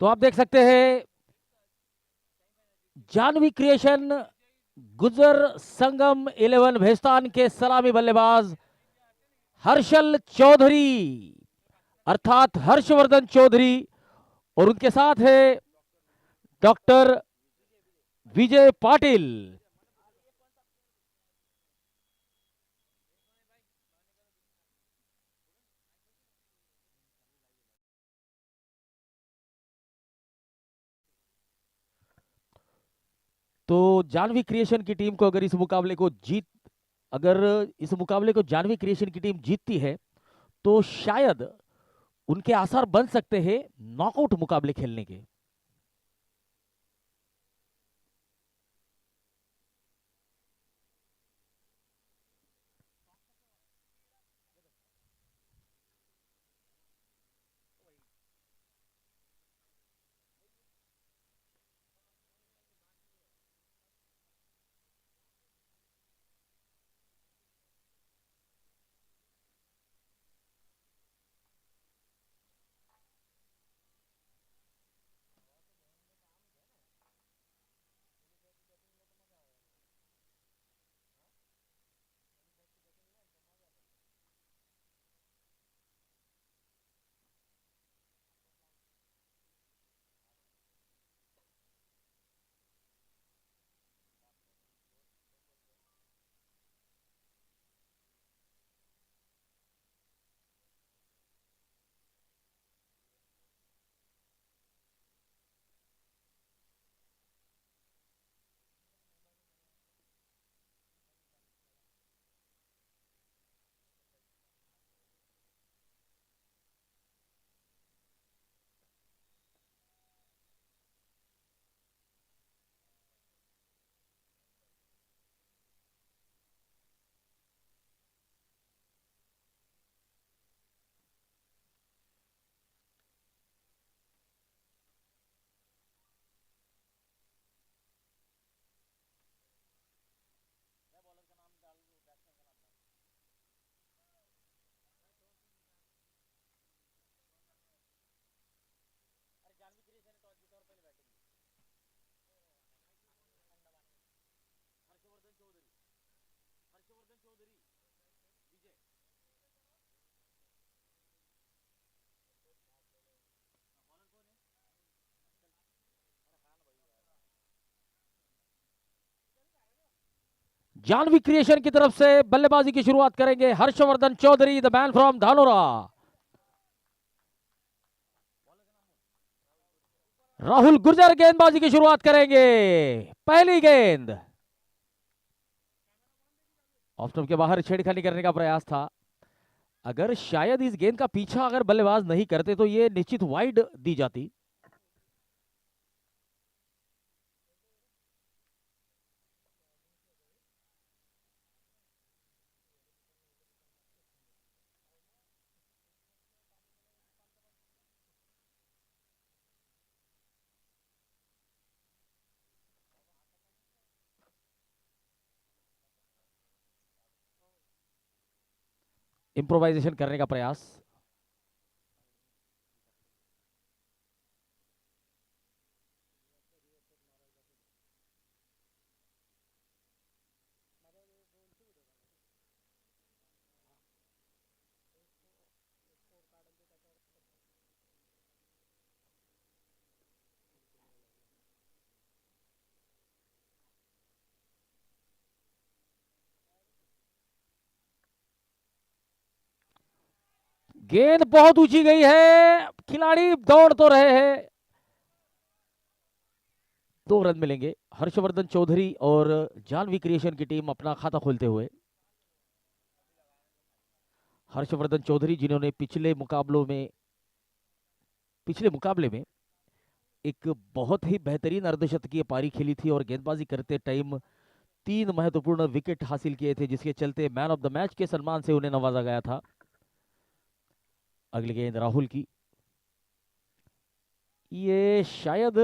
तो आप देख सकते हैं जानवी क्रिएशन गुजर संगम 11 भेस्तान के सलामी बल्लेबाज हर्षल चौधरी अर्थात हर्षवर्धन चौधरी और उनके साथ है डॉक्टर विजय पाटिल। तो जानवी क्रिएशन की टीम को अगर इस मुकाबले को जानवी क्रिएशन की टीम जीतती है तो शायद उनके आसार बन सकते हैं नॉकआउट मुकाबले खेलने के। जानवी क्रिएशन की तरफ से बल्लेबाजी की शुरुआत करेंगे Harshvardhan Chaudhary the man from Dhanora. Rahul Gurjar गेंदबाजी की शुरुआत करेंगे। पहली गेंद ऑफ स्टंप के बाहर छेड़खानी करने का प्रयास था। अगर शायद इस गेंद का पीछा अगर बल्लेबाज नहीं करते तो ये निश्चित वाइड दी जाती। इंप्रोवाइजेशन करने का प्रयास। गेंद बहुत ऊंची गई है, खिलाड़ी दौड़ तो रहे हैं। 2 रन मिलेंगे हर्षवर्धन चौधरी और जानवी क्रिएशन की टीम अपना खाता खोलते हुए। हर्षवर्धन चौधरी जिन्होंने पिछले मुकाबले में एक बहुत ही बेहतरीन अर्धशतकीय पारी खेली थी और गेंदबाजी करते टाइम 3 महत्वपूर्ण विकेट हासिल किए थे, जिसके चलते मैन ऑफ द मैच के सम्मान से उन्हें नवाजा गया था। अगली गेंद राहुल की, ये शायद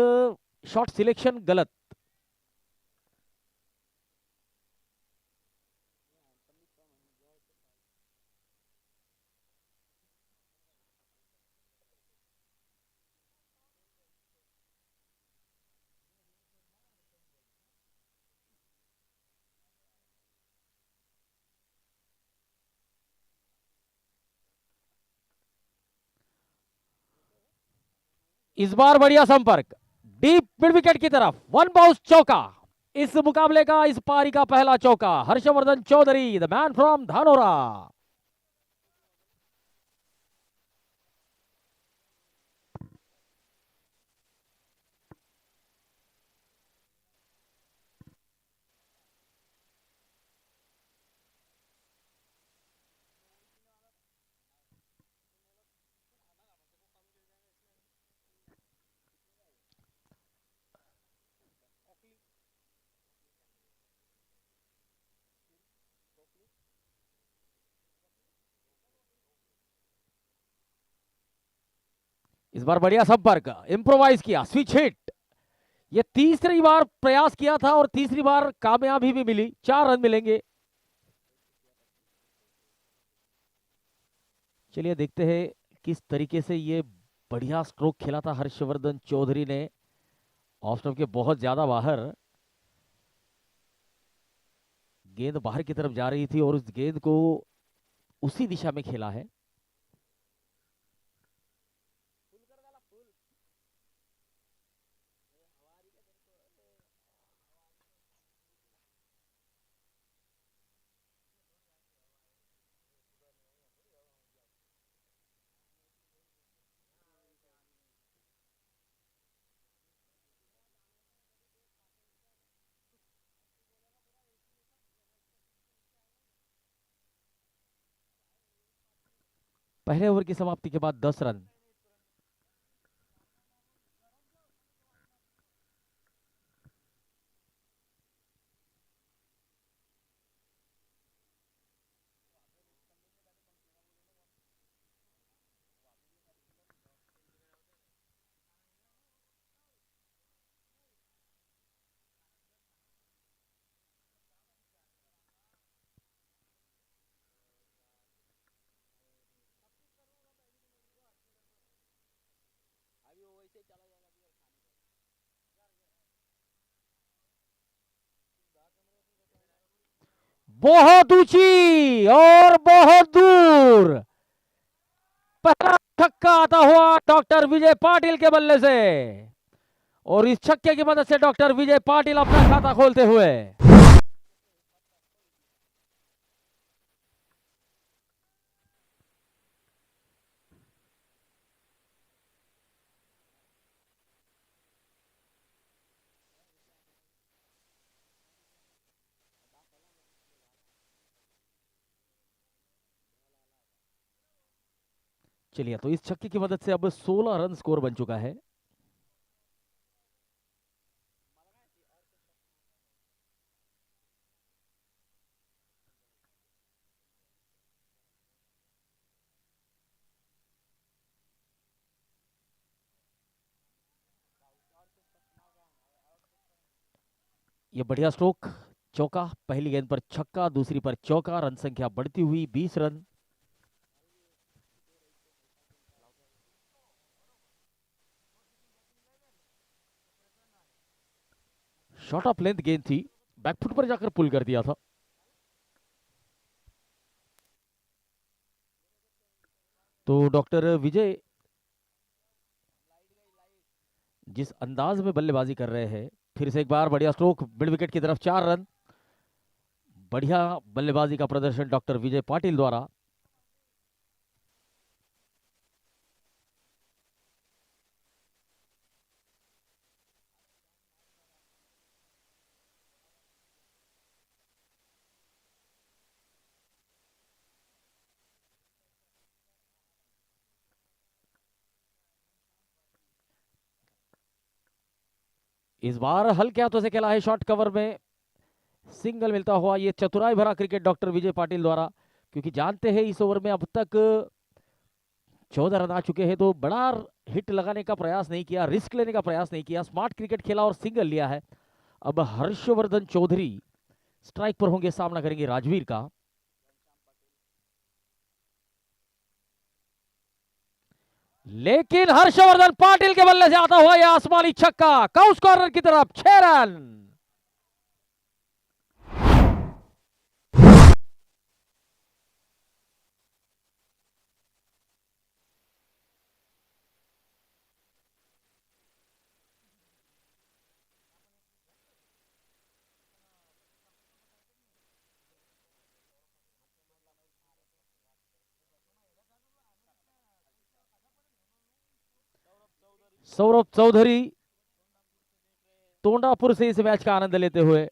शॉट सिलेक्शन गलत। इस बार बढ़िया संपर्क डीप मिड विकेट की तरफ, वन बाउंस चौका। इस मुकाबले का, इस पारी का पहला चौका Harshvardhan Chaudhary, the man from Dhanora. इस बार बढ़िया संपर्क, इंप्रोवाइज किया, स्विच हिट। ये तीसरी बार प्रयास किया था और तीसरी बार कामयाबी भी मिली, 4 रन मिलेंगे। चलिए देखते हैं किस तरीके से ये बढ़िया स्ट्रोक खेला था हर्षवर्धन चौधरी ने, ऑफ स्टंप के बहुत ज्यादा बाहर। गेंद बाहर की तरफ जा रही थी और उस गेंद को उसी दिशा में खेला है। पहले ओवर की समाप्ति के बाद 10 रन। बहुत ऊंची और बहुत दूर, पहला छक्का आता हुआ डॉक्टर विजय पाटिल के बल्ले से, और इस छक्के की मदद से डॉक्टर विजय पाटिल अपना खाता खोलते हुए। चलिए तो इस छक्के की मदद से अब 16 रन स्कोर बन चुका है। ये बढ़िया स्ट्रोक, चौका, पहली गेंद पर छक्का, दूसरी पर चौका, रन संख्या बढ़ती हुई 20 रन। शॉर्ट ऑफ लेंथ गेंद थी, बैकफुट पर जाकर पुल कर दिया था। तो डॉक्टर विजय जिस अंदाज में बल्लेबाजी कर रहे हैं, फिर से एक बार बढ़िया स्ट्रोक मिड विकेट की तरफ, 4 रन। बढ़िया बल्लेबाजी का प्रदर्शन डॉक्टर विजय पाटिल द्वारा। इस बार हल्के हाथों से खेला है, शॉर्ट कवर में सिंगल मिलता हुआ। ये चतुराई भरा क्रिकेट डॉक्टर विजय पाटिल द्वारा, क्योंकि जानते हैं इस ओवर में अब तक 14 रन आ चुके हैं, तो बड़ा हिट लगाने का प्रयास नहीं किया, रिस्क लेने का प्रयास नहीं किया, स्मार्ट क्रिकेट खेला और सिंगल लिया है। अब हर्षवर्धन चौधरी स्ट्राइक पर होंगे, सामना करेंगे राजवीर का। लेकिन हर्षवर्धन पाटिल के बल्ले से आता हुआ यह आसमानी छक्का, काउंस कॉर्नर की तरफ, 6 रन। सौरभ चौधरी तोंडापुर से इस मैच का आनंद लेते हुए।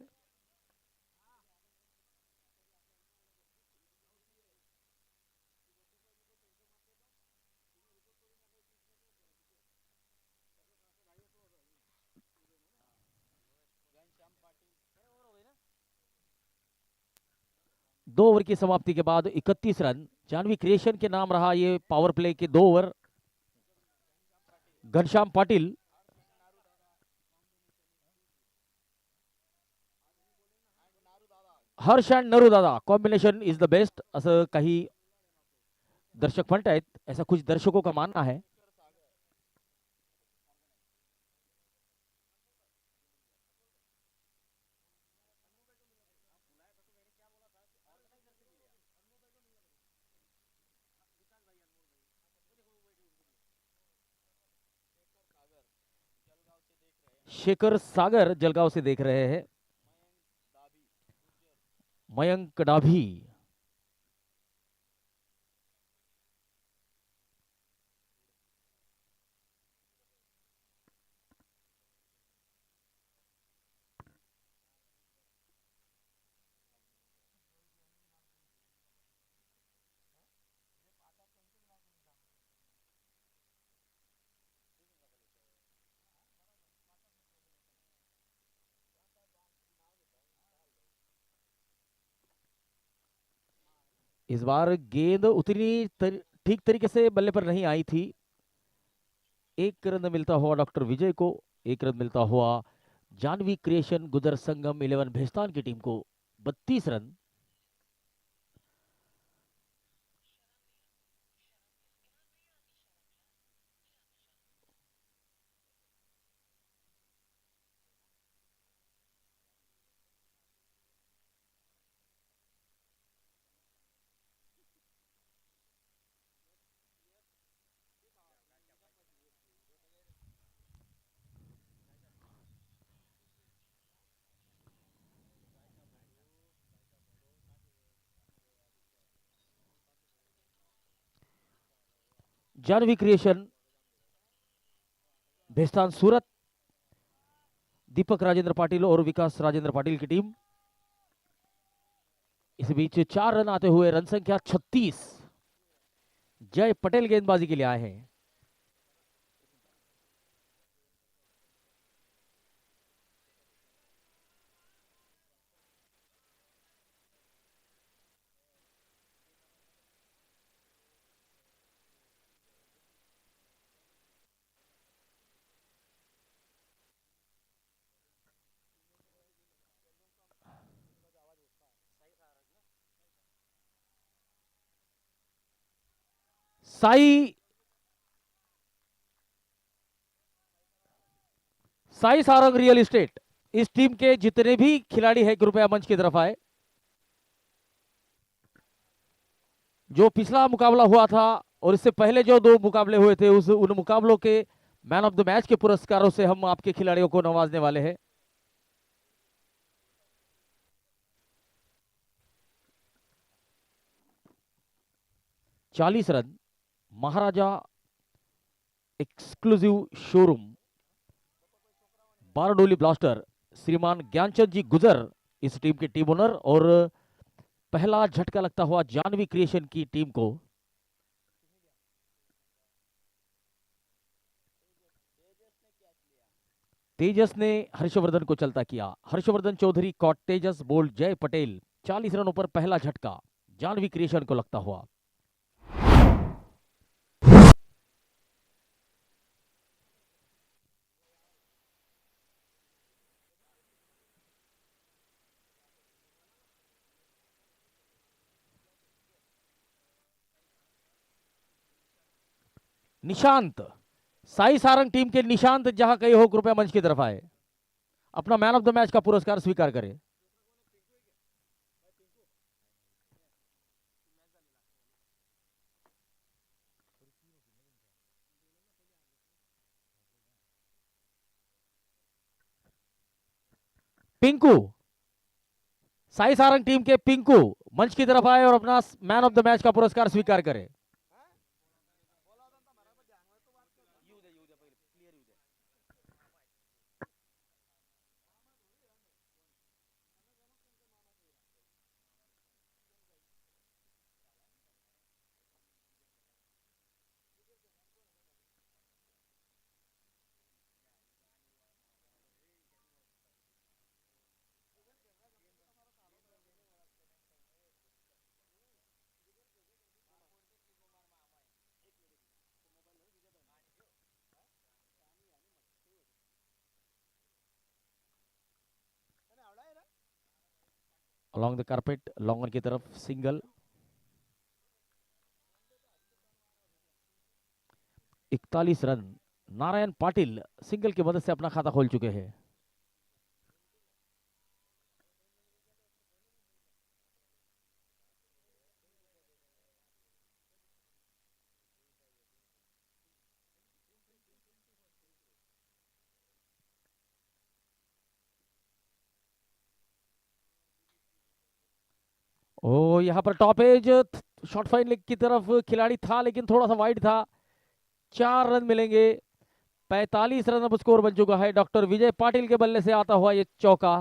दो ओवर की समाप्ति के बाद 31 रन जानवी क्रिएशन के नाम रहा ये पावर प्ले के 2 over. Ghanshyam Patil Harsh and Naru दादा कॉम्बिनेशन इज द बेस्ट असं काही दर्शक म्हणतायत, ऐसा कुछ दर्शकों का मानना है। शेखर सागर जलगांव से देख रहे हैं। मयंक डाभी इस बार गेंद उतनी ठीक तरीके से बल्ले पर नहीं आई थी। एक रन मिलता हुआ डॉक्टर विजय को, एक रन मिलता हुआ जानवी क्रिएशन गुजर संगम 11 भेस्तान की टीम को 32 रन। जानवी क्रिएशन भेस्तान सूरत, दीपक राजेंद्र पाटिल और विकास राजेंद्र पाटिल की टीम। इस बीच 4 रन आते हुए रन संख्या 36 जय पटेल गेंदबाजी के लिए आए हैं। साई सारंग रियल एस्टेट, इस टीम के जितने भी खिलाड़ी हैं कृपया मंच की तरफ आए। जो पिछला मुकाबला हुआ था और इससे पहले जो 2 मुकाबले हुए थे उन मुकाबलों के मैन ऑफ द मैच के पुरस्कारों से हम आपके खिलाड़ियों को नवाजने वाले हैं। चालीस रन महाराजा एक्सक्लूसिव शोरूम बारडोली ब्लास्टर श्रीमान ज्ञानचंद जी गुजर इस टीम के टीम ओनर, और पहला झटका लगता हुआ जानवी क्रिएशन की टीम को। तेजस ने हर्षवर्धन को चलता किया, हर्षवर्धन चौधरी कॉट तेजस बोल्ड जय पटेल। 40 रनों पर पहला झटका जानवी क्रिएशन को लगता हुआ। निशांत, साई सारंग टीम के निशांत जहां कहीं हो कृपया मंच की तरफ आए, अपना मैन ऑफ द मैच का पुरस्कार स्वीकार करें। पिंकू, साई सारंग टीम के पिंकू मंच की तरफ आए और अपना मैन ऑफ द मैच का पुरस्कार स्वीकार करें। अलॉन्ग द कारपेट लॉन्गर की तरफ single. 41 run. Narayan Patil single की मदद से अपना खाता खोल चुके हैं। ओ यहां पर top edge short fine leg की तरफ खिलाड़ी था लेकिन थोड़ा सा वाइड था। 4 रन मिलेंगे। 45 रन अब स्कोर बन चुका है। डॉक्टर विजय पाटिल के बल्ले से आता हुआ ये चौका।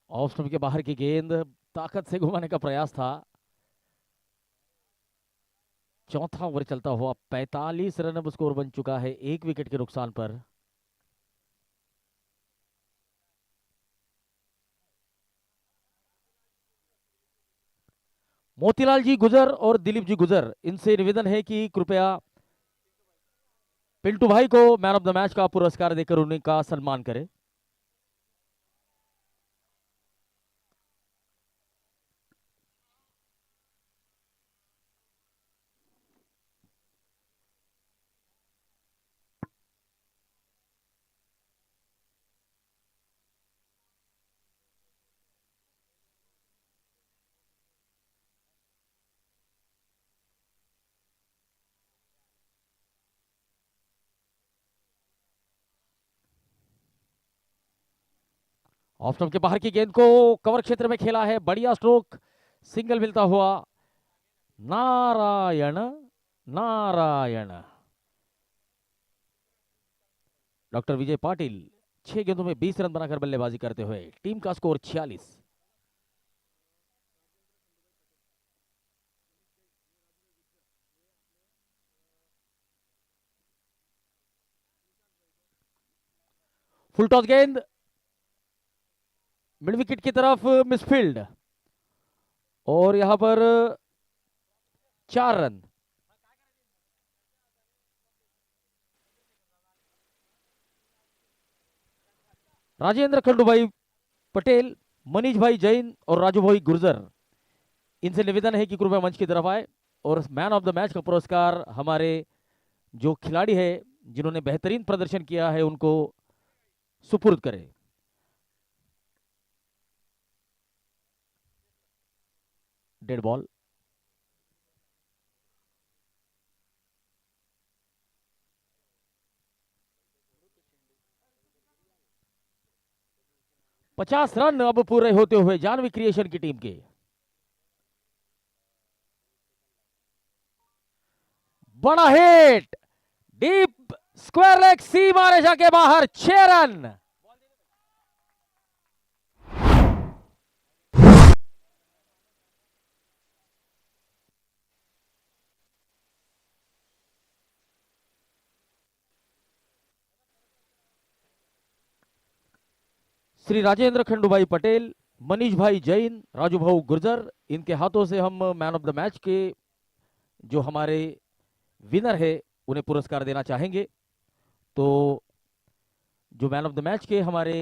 ऑफ स्टंप के बाहर की गेंद ताकत से घुमाने का प्रयास था। चौथा ओवर चलता हुआ 45 रन अब स्कोर बन चुका है 1 विकेट के नुकसान पर। मोतीलाल जी गुजर और दिलीप जी गुजर इनसे निवेदन है कि कृपया पिंटू भाई को मैन ऑफ द मैच का पुरस्कार देकर उनका सम्मान करें। ऑफ स्टंप के बाहर की गेंद को कवर क्षेत्र में खेला है। बढ़िया स्ट्रोक। सिंगल मिलता हुआ। नारायण नारायण। डॉक्टर विजय पाटिल 6 गेंदों में 20 रन बनाकर बल्लेबाजी करते हुए टीम का स्कोर 46। फुल टॉस गेंद मिड विकेट की तरफ मिसफील्ड और यहां पर 4 रन। राजेंद्र खंडूभाई पटेल, मनीष भाई जैन और राजू भाई गुर्जर इनसे निवेदन है कि कृपया मंच की तरफ आए और मैन ऑफ द मैच का पुरस्कार हमारे जो खिलाड़ी है जिन्होंने बेहतरीन प्रदर्शन किया है उनको सुपुर्द करें। Dead ball. पचास रन अब पूरे होते हुए जानवी क्रिएशन की टीम के। बड़ा हिट डीप स्क्वायर लेग सीमा रेखा के बाहर 6 रन। श्री राजेंद्र खंडूभाई पटेल, मनीष भाई जैन, राजू भाऊ गुर्जर इनके हाथों से हम मैन ऑफ द मैच के जो हमारे विनर है उन्हें पुरस्कार देना चाहेंगे। तो जो मैन ऑफ द मैच के हमारे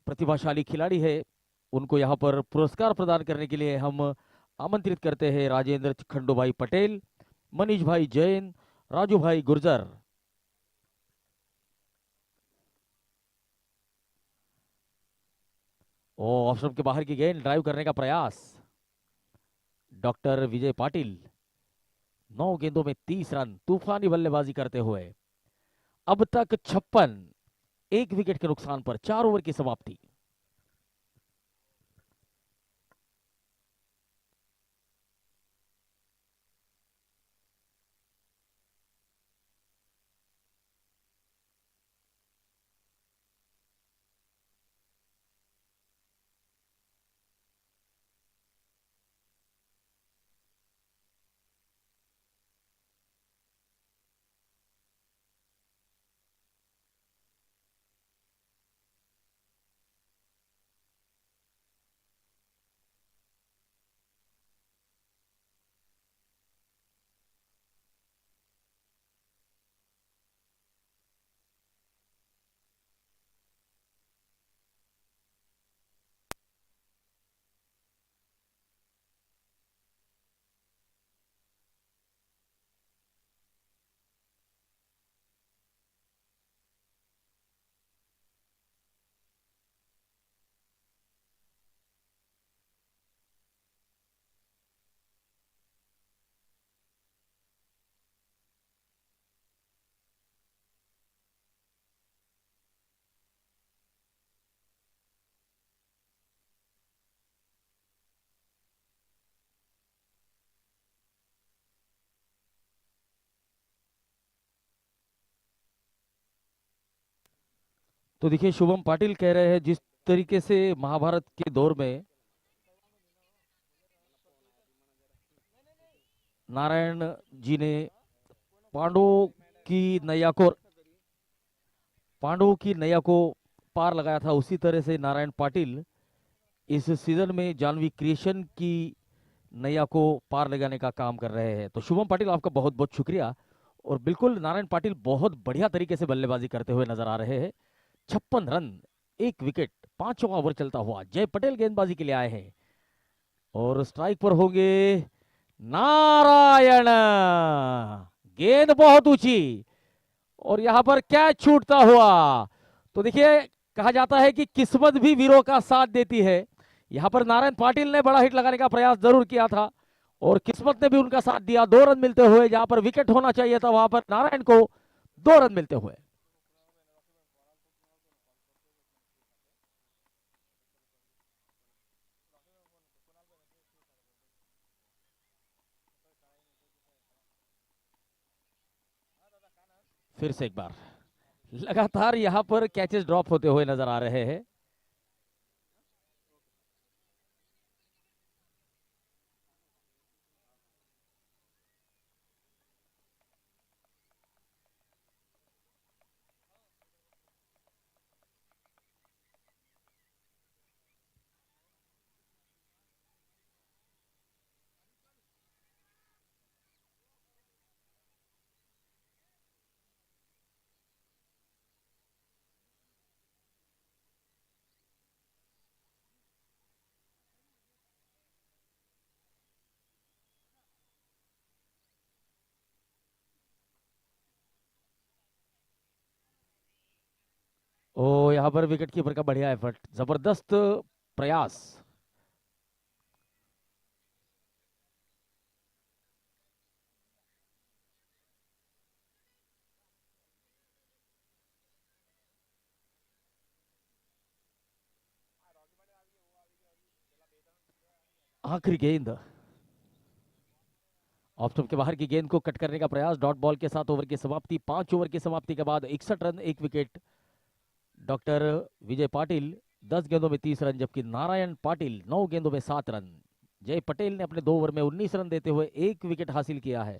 प्रतिभाशाली खिलाड़ी है उनको यहाँ पर पुरस्कार प्रदान करने के लिए हम आमंत्रित करते हैं राजेंद्र खंडूभाई पटेल, मनीष भाई जैन, राजू भाई गुर्जर। ओ ऑफ स्टंप के बाहर की गेंद, ड्राइव करने का प्रयास डॉक्टर विजय पाटिल। 9 गेंदों में 30 रन, तूफानी बल्लेबाजी करते हुए। अब तक 56, एक विकेट के नुकसान पर 4 ओवर की समाप्ति। तो देखिए, शुभम पाटिल कह रहे हैं जिस तरीके से महाभारत के दौर में नारायण जी ने पांडवों की नैया को पांडवों की नैया को पार लगाया था, उसी तरह से नारायण पाटिल इस सीजन में जानवी क्रिएशन की नैया को पार लगाने का काम कर रहे हैं। तो शुभम पाटिल, आपका बहुत बहुत शुक्रिया। और बिल्कुल नारायण पाटिल बहुत बढ़िया तरीके से बल्लेबाजी करते हुए नजर आ रहे हैं। 56 रन, एक विकेट, 5वां ओवर चलता हुआ। जय पटेल गेंदबाजी के लिए आए हैं और स्ट्राइक पर होंगे नारायण। गेंद बहुत ऊंची और यहां पर कैच छूटता हुआ। तो देखिए, कहा जाता है कि किस्मत भी वीरों का साथ देती है। यहां पर नारायण पाटिल ने बड़ा हिट लगाने का प्रयास जरूर किया था और किस्मत ने भी उनका साथ दिया। 2 रन मिलते हुए, जहां पर विकेट होना चाहिए था वहां पर नारायण को 2 रन मिलते हुए। फिर से एक बार लगातार यहां पर कैचेस ड्रॉप होते हुए नजर आ रहे हैं। ओ यहां पर विकेट कीपर का बढ़िया एफर्ट, जबरदस्त प्रयास। आखिरी गेंद, ऑफ स्टंप के बाहर की गेंद को कट करने का प्रयास। डॉट बॉल के साथ ओवर की समाप्ति। 5 ओवर की समाप्ति के बाद 61 रन, एक विकेट। डॉक्टर विजय पाटिल 10 गेंदों में 30 रन, जबकि नारायण पाटिल 9 गेंदों में 7 रन। जय पटेल ने अपने 2 ओवर में 19 रन देते हुए एक विकेट हासिल किया है।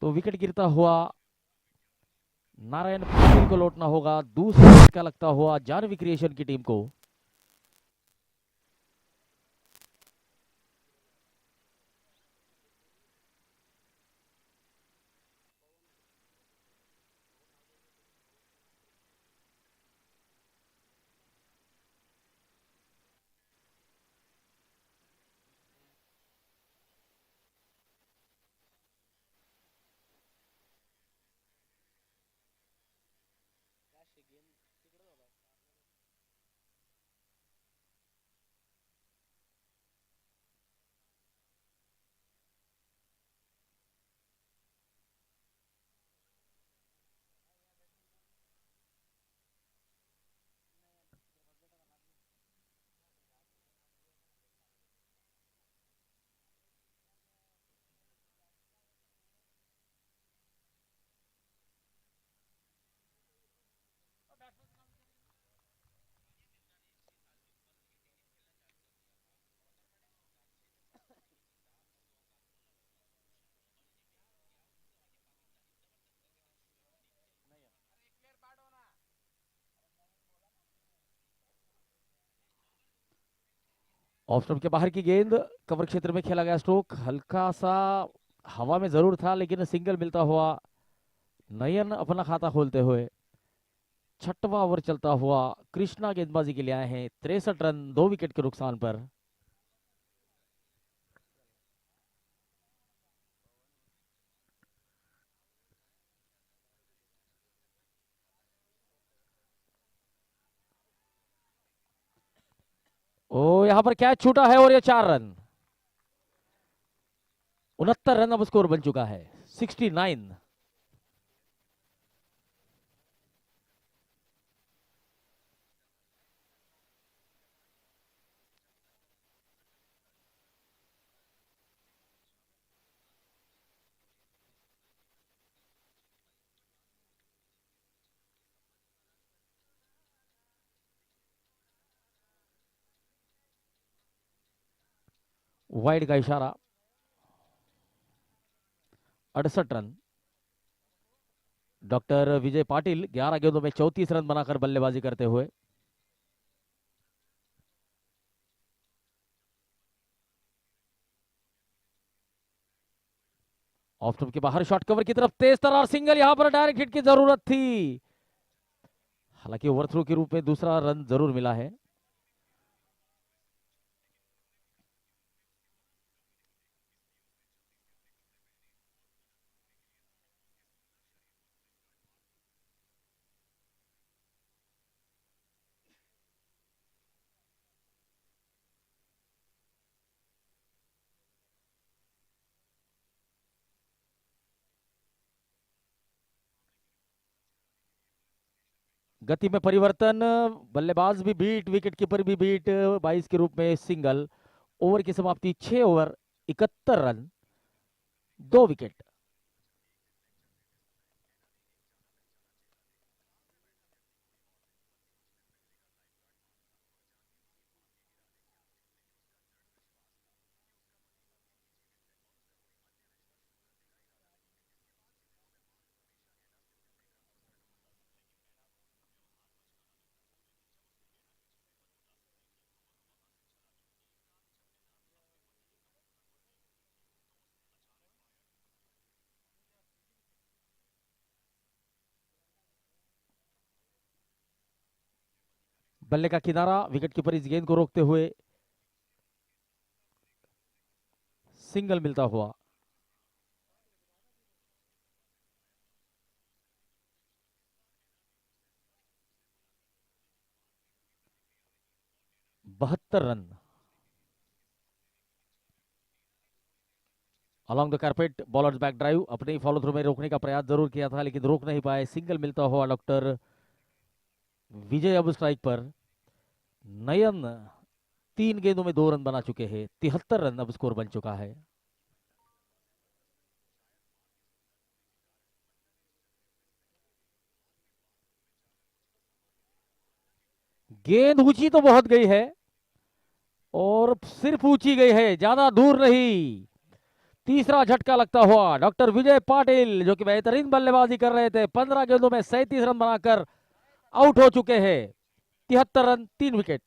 तो विकेट गिरता हुआ नारायण पाटिल को लौटना होगा दूसरे झटका लगता हुआ जानवी क्रिएशन की टीम को। ऑफ स्टंप के बाहर की गेंद, कवर क्षेत्र में खेला गया स्ट्रोक, हल्का सा हवा में जरूर था लेकिन सिंगल मिलता हुआ नयन अपना खाता खोलते हुए। छठवां ओवर चलता हुआ कृष्णा गेंदबाजी के लिए आए हैं, 63 रन 2 विकेट के नुकसान पर। ओ यहां पर कैच छूटा है और ये 4 रन, 69 रन अब स्कोर बन चुका है, 69। वाइड का इशारा, 68 रन। डॉक्टर विजय पाटिल 11 गेंदों में 34 रन बनाकर बल्लेबाजी करते हुए। ऑफ स्टंप के बाहर शॉट कवर की तरफ तेज तरार सिंगल, यहां पर डायरेक्ट हिट की जरूरत थी, हालांकि ओवरथ्रो के रूप में दूसरा रन जरूर मिला है। गति में परिवर्तन, बल्लेबाज भी बीट, विकेट कीपर भी बीट, 22 के रूप में सिंगल। ओवर की समाप्ति 6 ओवर 71 रन 2 विकेट। बल्ले का किनारा, विकेट कीपर इस गेंद को रोकते हुए, सिंगल मिलता हुआ। बहत्तर run. Along the carpet, bowlers back drive, अपने ही फॉलो थ्रू में रोकने का प्रयास जरूर किया था लेकिन रोक नहीं पाए, सिंगल मिलता हुआ डॉक्टर विजय अब स्ट्राइक पर। नयन 3 गेंदों में 2 रन बना चुके हैं, 73 रन अब स्कोर बन चुका है। गेंद ऊंची तो बहुत गई है और सिर्फ ऊंची गई है, ज्यादा दूर नहीं। तीसरा झटका लगता हुआ डॉक्टर विजय पाटिल जो कि बेहतरीन बल्लेबाजी कर रहे थे, 15 गेंदों में 37 रन बनाकर आउट हो चुके हैं। 73 रन, 3 विकेट।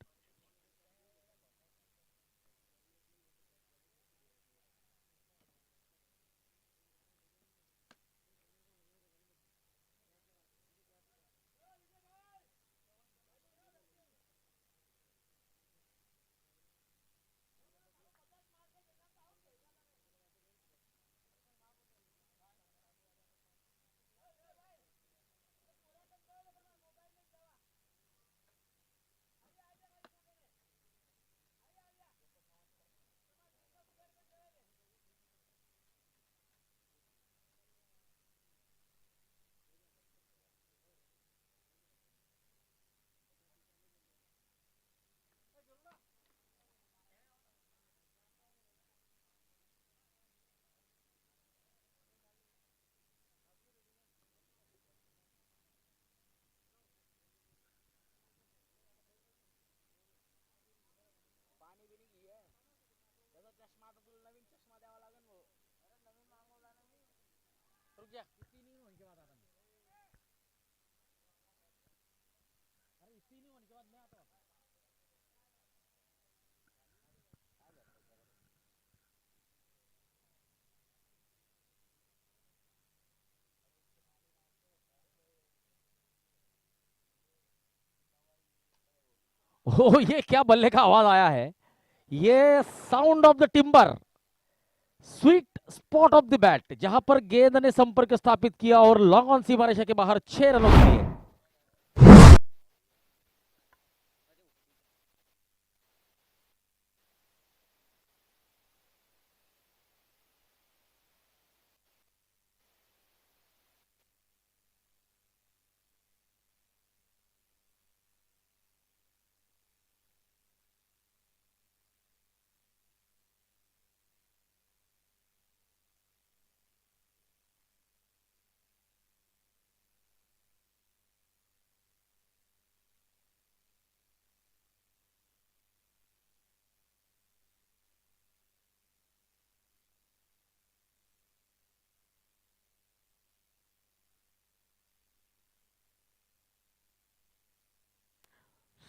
ओ, ये क्या बल्ले का आवाज आया है। ये sound of the timber, sweet spot of the bat, जहां पर गेंद ने संपर्क स्थापित किया और लॉन्ग ऑन सीमा रेखा के बाहर 6 रनों के लिए।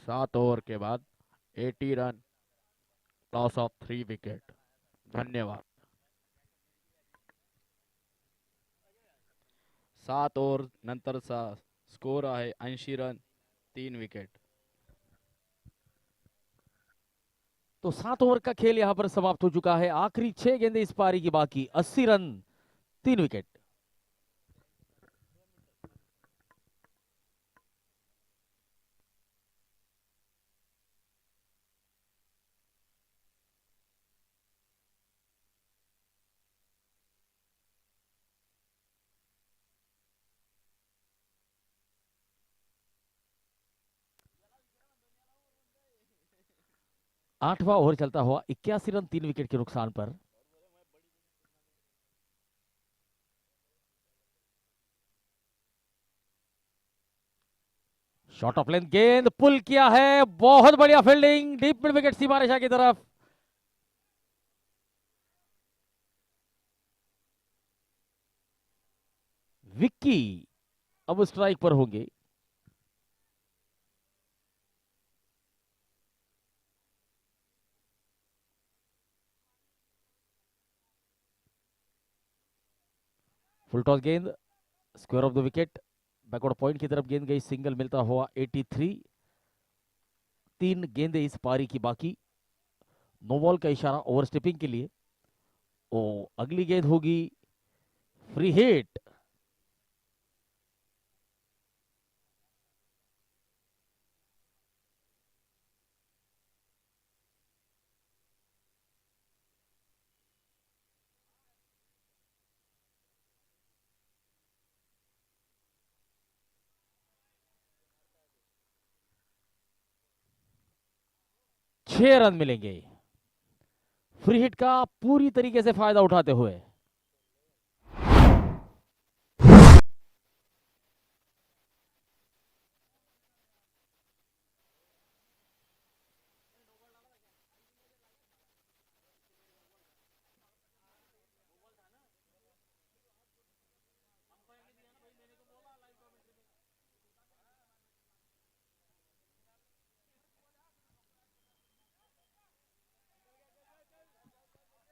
सात ओवर के बाद 80 रन, लॉस ऑफ 3 विकेट। धन्यवाद। 7 ओव्हर नंतरचा स्कोर आहे 80 रन, 3 विकेट। तो 7 ओवर का खेल यहां पर समाप्त हो चुका है। आखिरी 6 गेंदें इस पारी की बाकी, 80 रन, 3 विकेट। 8वां ओवर चलता हुआ 81 रन, 3 विकेट के नुकसान पर। शॉट ऑफ लेंथ गेंद पुल किया है, बहुत बढ़िया फील्डिंग, डीप मिड विकेट सीमा रेखा की तरफ। विक्की अब स्ट्राइक पर होंगे। फुल टॉस गेंद, square of the wicket, backward point की तरफ गेंद गई, सिंगल मिलता हुआ 83। 3 गेंदें इस पारी की बाकी। नो बॉल का इशारा ओवर स्टेपिंग के लिए। ओ, अगली गेंद होगी फ्री हिट। छह रन मिलेंगे फ्री हिट का पूरी तरीके से फायदा उठाते हुए।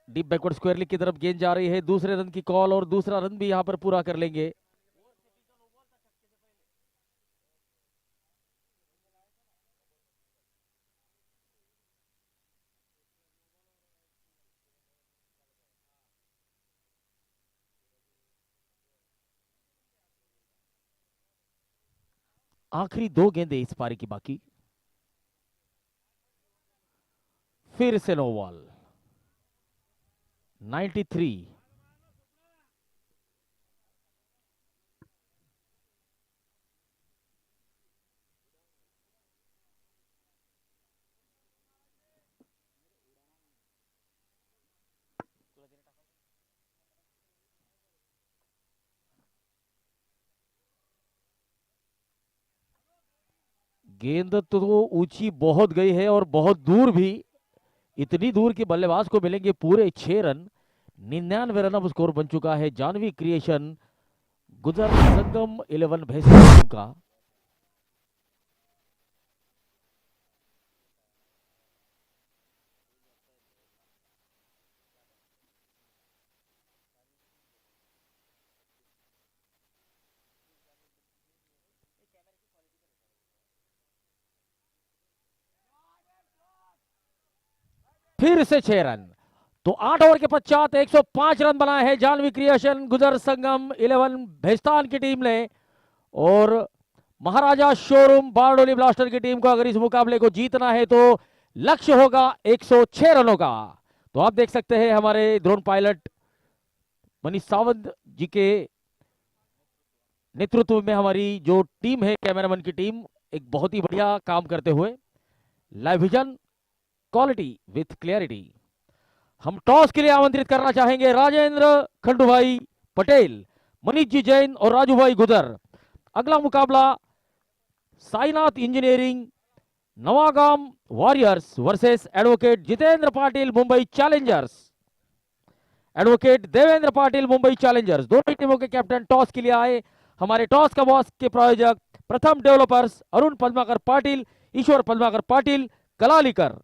डीप बैकवर्ड स्क्वायर लेग की तरफ गेंद जा रही है, दूसरे रन की कॉल और दूसरा रन भी यहां पर पूरा कर लेंगे। आखिरी 2 गेंदें इस पारी की बाकी। फिर से नो बॉल। 93। गेंद तो ऊंची बहुत गई है और बहुत दूर भी, इतनी दूर की बल्लेबाज को मिलेंगे पूरे 6 रन। 99 रन अब स्कोर बन चुका है जानवी क्रिएशन गुजर संगम 11 भैंसा टीम का। फिर से 6 रन। तो 8 ओवर के पश्चात 105 रन बनाए हैं जानवी क्रिएशन गुजर संगम 11 भेस्तान की टीम ने। और महाराजा शोरूम बारडोली ब्लास्टर की टीम को अगर इस मुकाबले को जीतना है तो लक्ष्य होगा 106 रनों का। तो आप देख सकते हैं हमारे ड्रोन पायलट मनीष सावंत जी के नेतृत्व में हमारी जो टीम है कैमरामैन की टीम एक बहुत ही बढ़िया काम करते हुए। Live vision, quality with clarity. हम टॉस के लिए आमंत्रित करना चाहेंगे राजेंद्र खंडूभाई पटेल, मनीष जी जैन और राजू भाई गुदर। अगला मुकाबला Sainath engineering Navagam warriors versus advocate Jitendra Patil Mumbai Challengers. Advocate Devendra Patil Mumbai Challengers, दोनों टीमों के कैप्टन टॉस के लिए आए। हमारे टॉस का बॉस के प्रायोजक प्रथम डेवलपर्स अरुण पद्माकर पाटिल, ईश्वर पद्माकर पाटिल, कलालीकर।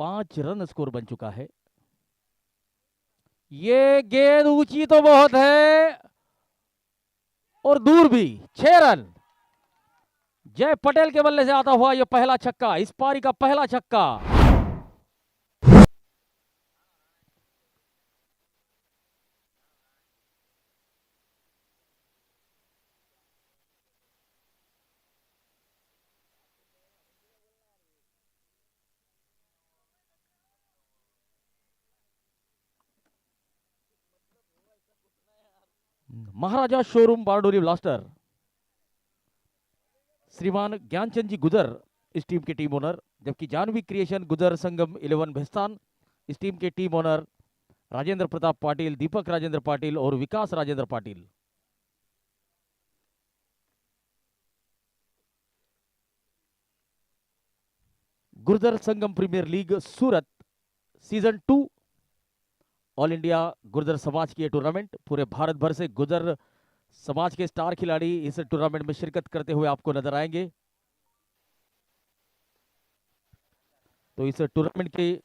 5 रन स्कोर बन चुका है। ये गेंद ऊंची तो बहुत है और दूर भी। 6 रन जय पटेल के बल्ले से आता हुआ यह पहला छक्का, इस पारी का पहला छक्का। महाराजा शोरूम बारडोली ब्लास्टर श्रीमान ज्ञानचंद जी गुजर इस टीम के टीम ओनर, जबकि जानवी क्रिएशन गुजर संगम 11 भेस्तान इस टीम के टीम ओनर राजेंद्र प्रताप पाटिल, दीपक राजेंद्र पाटिल और विकास राजेंद्र पाटिल। गुर्जर संगम प्रीमियर लीग सूरत सीजन 2 ऑल इंडिया गुर्जर समाज की टूर्नामेंट। पूरे भारत भर से गुर्जर समाज के स्टार खिलाड़ी इस टूर्नामेंट में शिरकत करते हुए आपको नजर आएंगे। तो इस टूर्नामेंट के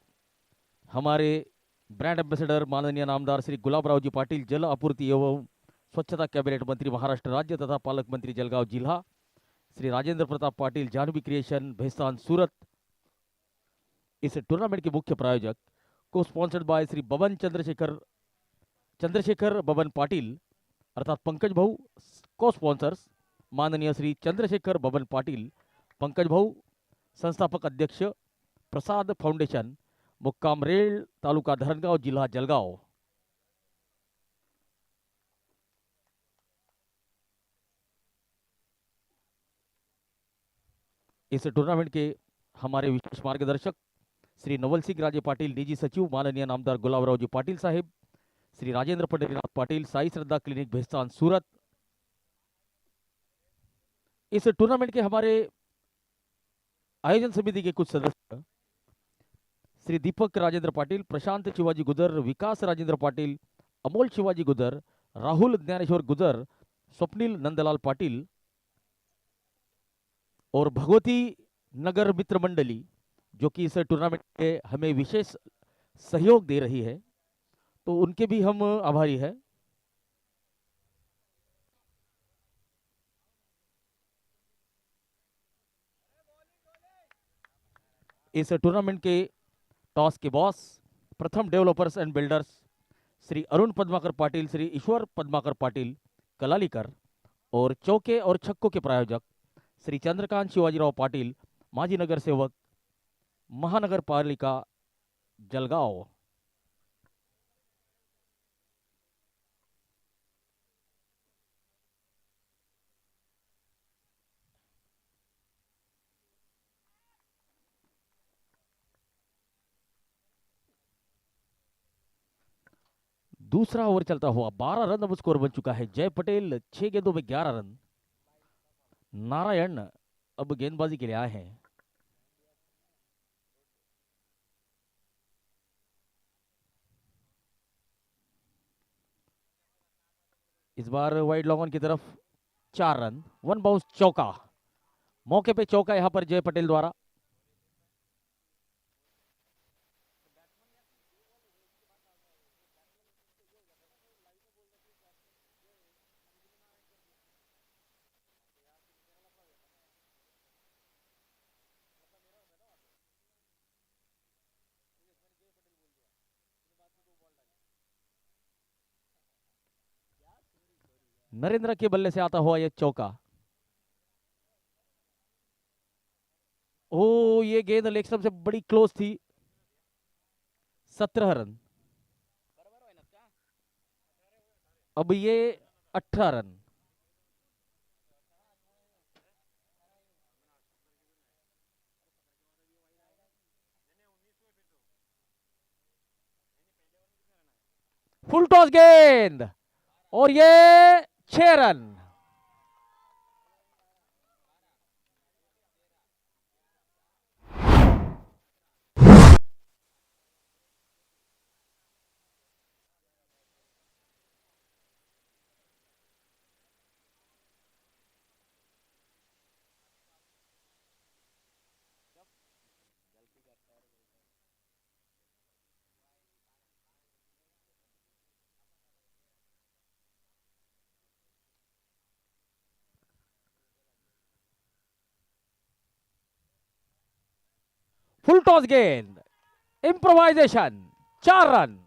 हमारे ब्रांड एम्बेसडर माननीय नामदार श्री गुलाब राव जी पाटिल, जल आपूर्ति एवं स्वच्छता कैबिनेट मंत्री महाराष्ट्र राज्य तथा पालक मंत्री जलगांव जिला, श्री राजेंद्र प्रताप पाटिल जानवी क्रिएशन भेस्तान सूरत इस टूर्नामेंट के मुख्य प्रायोजक, को स्पॉन्सर्ड बाय श्री बबन चंद्रशेखर बबन पाटिल अर्थात पंकज भाऊ। को स्पॉन्सर्स माननीय श्री चंद्रशेखर बबन पाटिल, पंकज भाऊ। संस्थापक अध्यक्ष प्रसाद फाउंडेशन, मुक्काम रेल, तालुका धरणगांव, जिला जलगांव। इस टूर्नामेंट के हमारे विशेष मार्गदर्शक श्री नवल सिंह राजे पाटिल, डीजी सचिव माननीय नामदार गुलाबराव जी पाटिल साहिब, श्री राजेंद्र पंडरीनाथ पाटिल, साई श्रद्धा क्लिनिक भेस्तान सूरत। इस टूर्नामेंट के हमारे आयोजन समिति के कुछ सदस्य श्री दीपक राजेंद्र पाटिल, प्रशांत शिवाजी गुजर, विकास राजेंद्र पाटिल, अमोल शिवाजी गुजर, राहुल ज्ञानेश्वर गुजर, स्वप्निल नंदलाल पाटिल और भगवती नगर मित्र मंडली, जो कि इस टूर्नामेंट में हमें विशेष सहयोग दे रही है, तो उनके भी हम आभारी हैं। इस टूर्नामेंट के टॉस के boss Pratham developers and builders Shri Arun Padmakar Patil, Shri Ishwar Padmakar Patil Kalalikar, और चौके और छक्कों के प्रायोजक श्री चंद्रकांत शिवाजीराव पाटिल, माजी नगर सेवक महानगर पालिका जलगांव। दूसरा ओवर चलता हुआ 12 रन अब स्कोर बन चुका है। जय पटेल 6 गेंदों में 11 रन। नारायण अब गेंदबाजी के लिए आए हैं। इस बार वाइड लॉन्ग ऑन की तरफ 4 रन, 1 बाउंस चौका। मौके पे चौका यहां पर जय पटेल द्वारा। नरेंद्र के बल्ले से आता हुआ यह चौका। ओ ये गेंद लेग स्टंप से बड़ी क्लोज थी। 17 रन। अब ये 18 रन। फुल टॉस गेंद और ये 6 रन। फुल टॉस गेंद, इंप्रोवाइजेशन, 4 रन।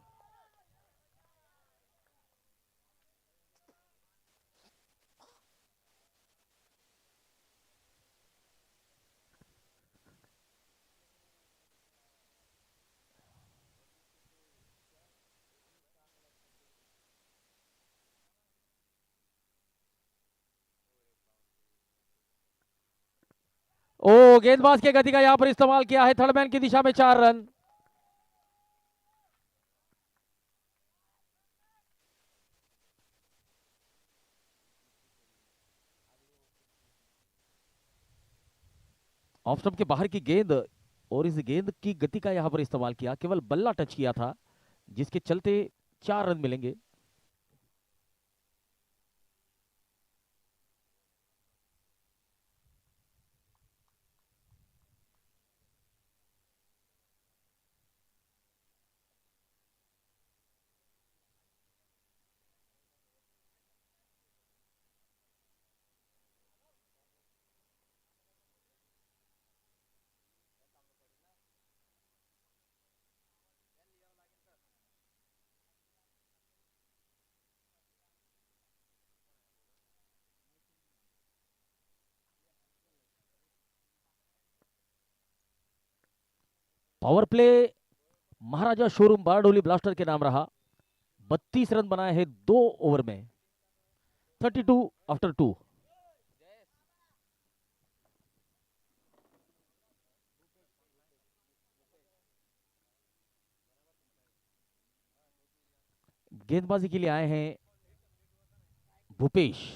ओ, गेंदबाज के गति का यहां पर इस्तेमाल किया है, थर्ड मैन की दिशा में 4 रन। ऑफ स्टंप के बाहर की गेंद, और इस गेंद की गति का यहां पर इस्तेमाल किया, केवल बल्ला टच किया था, जिसके चलते 4 रन मिलेंगे। पावर प्ले महाराजा शोरूम बारडोली ब्लास्टर के नाम रहा। 32 रन बनाए हैं 2 ओवर में, 32 आफ्टर 2। गेंदबाजी के लिए आए हैं भूपेश।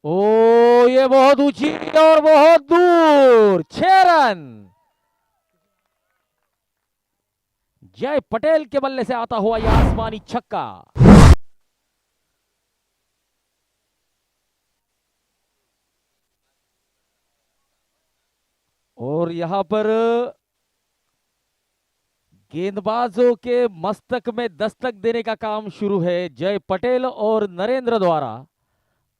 ओ, ये बहुत ऊंची और बहुत दूर, 6 रन। जय पटेल के बल्ले से आता हुआ यह आसमानी छक्का। और यहां पर गेंदबाजों के मस्तक में दस्तक देने का काम शुरू है जय पटेल और नरेंद्र द्वारा।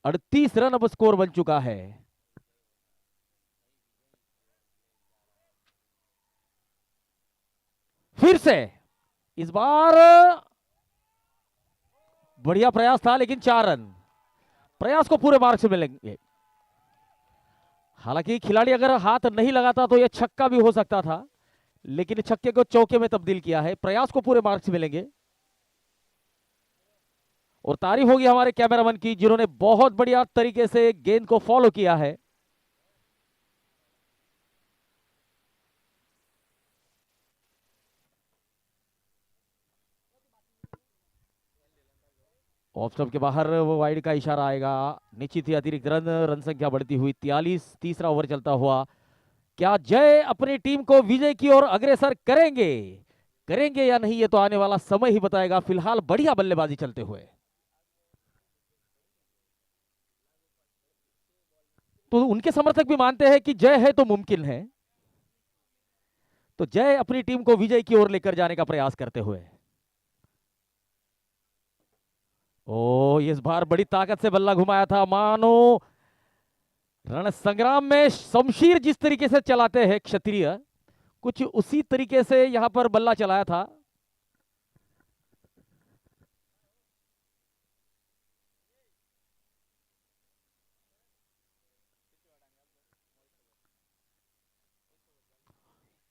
38 रन अब स्कोर बन चुका है। फिर से इस बार बढ़िया प्रयास था, लेकिन 4 रन। प्रयास को पूरे मार्क्स मिलेंगे। हालांकि खिलाड़ी अगर हाथ नहीं लगाता तो यह छक्का भी हो सकता था, लेकिन छक्के को चौके में तब्दील किया है। प्रयास को पूरे मार्क्स मिलेंगे। और तारीफ होगी हमारे कैमरामैन की, जिन्होंने बहुत बढ़िया तरीके से गेंद को फॉलो किया है। ऑफ स्टंप के बाहर वो वाइड का इशारा आएगा। निश्चित ही अतिरिक्त रन, रन संख्या बढ़ती हुई 43। तीसरा ओवर चलता हुआ। क्या जय अपनी टीम को विजय की ओर अग्रसर करेंगे? करेंगे या नहीं, ये तो आने वाला समय ही बताएगा। फिलहाल बढ़िया बल्लेबाजी चलते हुए, तो उनके समर्थक भी मानते हैं कि जय है तो मुमकिन है। तो जय अपनी टीम को विजय की ओर लेकर जाने का प्रयास करते हुए। ओ, इस बार बड़ी ताकत से बल्ला घुमाया था, मानो रण संग्राम में शमशीर जिस तरीके से चलाते हैं क्षत्रिय, कुछ उसी तरीके से यहां पर बल्ला चलाया था।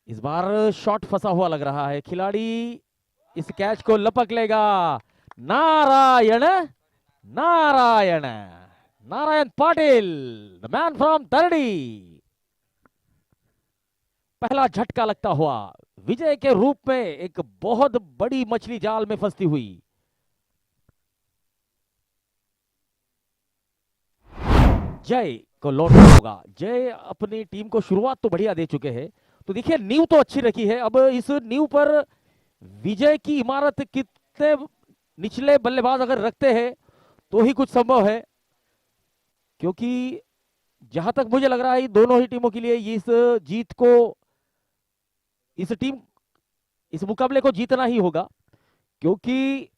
इस बार शॉट फंसा हुआ लग रहा है। खिलाड़ी इस कैच को लपक लेगा। Narayan, Narayan, Narayan Patil, the man from Tardi. पहला झटका लगता हुआ विजय के रूप में एक बहुत बड़ी मछली जाल में फंसती हुई। जय को लौटना होगा। जय अपनी टीम को शुरुआत तो बढ़िया दे चुके हैं, तो देखिए नींव तो अच्छी रखी है, अब इस नींव पर विजय की इमारत कितने निचले बल्लेबाज अगर रखते हैं तो ही कुछ संभव है, क्योंकि जहां तक मुझे लग रहा है दोनों ही टीमों के लिए इस जीत को, इस टीम इस मुकाबले को जीतना ही होगा, क्योंकि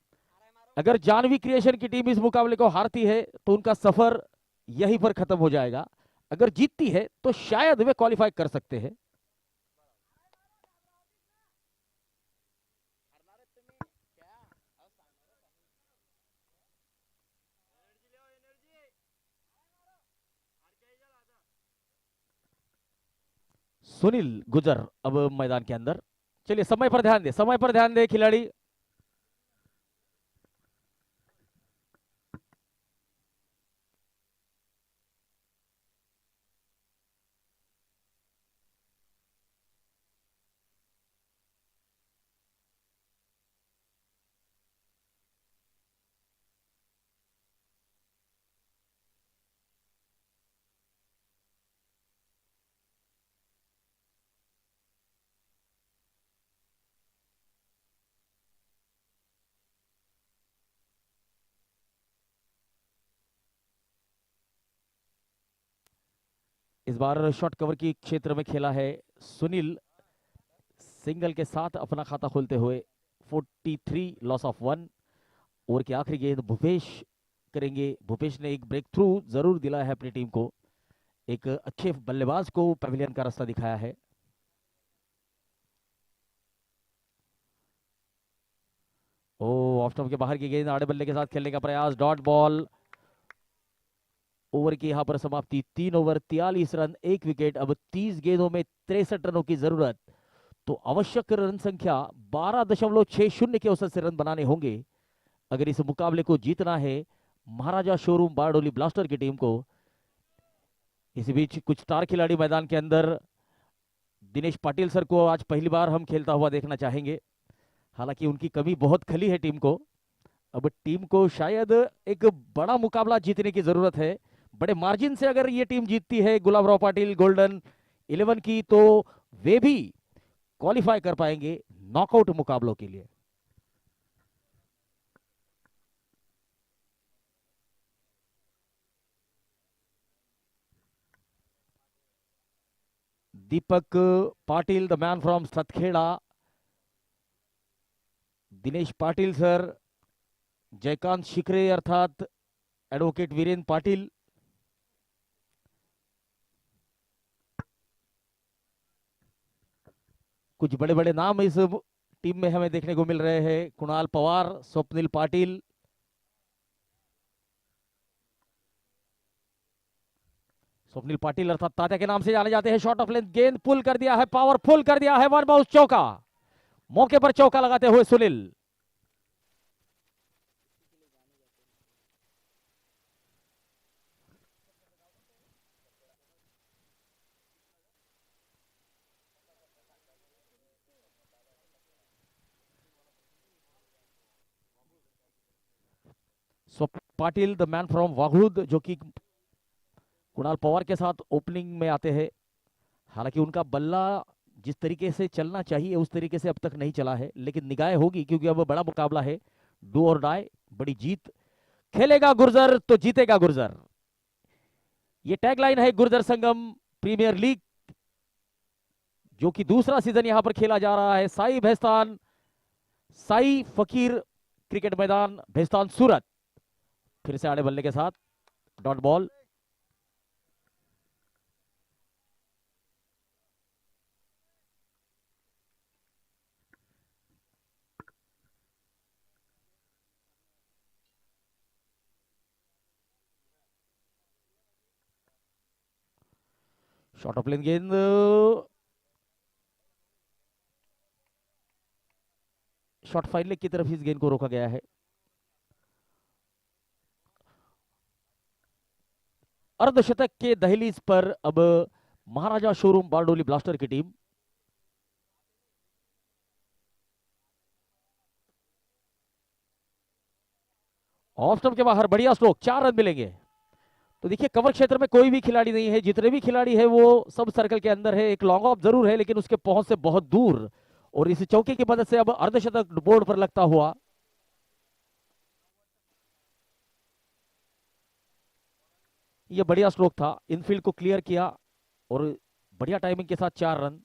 अगर जानवी क्रिएशन की टीम इस मुकाबले को हारती है तो उनका सफर यहीं पर खत्म हो जाएगा। अगर जीतती है तो शायद वे क्वालिफाई कर सकते हैं। सुनील गुजर अब मैदान के अंदर। चलिए समय पर ध्यान दे, समय पर ध्यान दे खिलाड़ी। इस बार शॉट कवर की क्षेत्र में खेला है सुनील, सिंगल के साथ अपना खाता खोलते हुए 43 लॉस ऑफ 1। ओवर की आखिरी गेंद भूपेश करेंगे। भूपेश ने एक ब्रेक थ्रू जरूर दिलाया है अपनी टीम को, एक अच्छे बल्लेबाज को पवेलियन का रास्ता दिखाया है। ओ ऑफ स्टंप के बाहर की गेंद, आड़े बल्ले के साथ खेलने का प्रयास, डॉट बॉल। ओवर की यहां पर समाप्ति, 3 ओवर 43 रन 1 विकेट। अब 30 गेंदों में 63 रनों की जरूरत, तो आवश्यक रन संख्या 12.60 के औसत से रन बनाने होंगे अगर इस मुकाबले को जीतना है महाराजा शोरूम बारडोली ब्लास्टर की टीम को। इस बीच कुछ स्टार खिलाड़ी मैदान के अंदर, दिनेश पाटिल सर को आज पहली बार हम खेलता हुआ देखना चाहेंगे, हालांकि उनकी कमी बहुत खली है टीम को। अब टीम को शायद एक बड़ा मुकाबला जीतने की जरूरत है, बड़े मार्जिन से अगर ये टीम जीतती है गुलाबराव पाटिल गोल्डन 11 की, तो वे भी क्वालिफाई कर पाएंगे नॉकआउट मुकाबलों के लिए। Deepak Patil the man from Satkheda, Dinesh Patil sir, Jaykant Shikhare अर्थात एडवोकेट वीरेंद्र पाटिल, कुछ बड़े बड़े नाम इस टीम में हमें देखने को मिल रहे हैं, कुणाल पवार, स्वप्निल पाटिल। स्वप्निल पाटिल अर्थात तात्या के नाम से जाने जाते हैं। शॉट ऑफ लेंथ गेंद पुल कर दिया है, पावरफुल कर दिया है, वन बाउंस चौका, मौके पर चौका लगाते हुए Sunil. Patil the man from Waghud, जो कि कुणाल पवार के साथ ओपनिंग में आते हैं। हालांकि उनका बल्ला जिस तरीके से चलना चाहिए उस तरीके से अब तक नहीं चला है, लेकिन निगाहें होगी क्योंकि अब बड़ा मुकाबला है, डू और डाई, बड़ी जीत। खेलेगा गुर्जर तो जीतेगा गुर्जर, ये टैगलाइन है गुर्जर संगम प्रीमियर लीग, जो कि दूसरा सीजन यहां पर खेला जा रहा है। साई भैस्तान, साई फकीर क्रिकेट मैदान, भैस्तान सूरत। फिर से आड़े बल्ले के साथ डॉट बॉल। शॉट ऑफ लेन गेंद, शॉट फाइन लेग की तरफ इस गेंद को रोका गया है। अर्धशतक के दहलीज पर अब महाराजा शोरूम बारडोली ब्लास्टर की टीम। ऑफ स्टंप के बाहर बढ़िया स्ट्रोक, 4 रन मिलेंगे। तो देखिए कवर क्षेत्र में कोई भी खिलाड़ी नहीं है, जितने भी खिलाड़ी है वो सब सर्कल के अंदर है। एक लॉन्ग ऑफ जरूर है लेकिन उसके पहुंच से बहुत दूर, और इस चौके की मदद से अब अर्धशतक बोर्ड पर लगता हुआ। ये बढ़िया स्ट्रोक था, इनफील्ड को क्लियर किया और बढ़िया टाइमिंग के साथ 4 रन।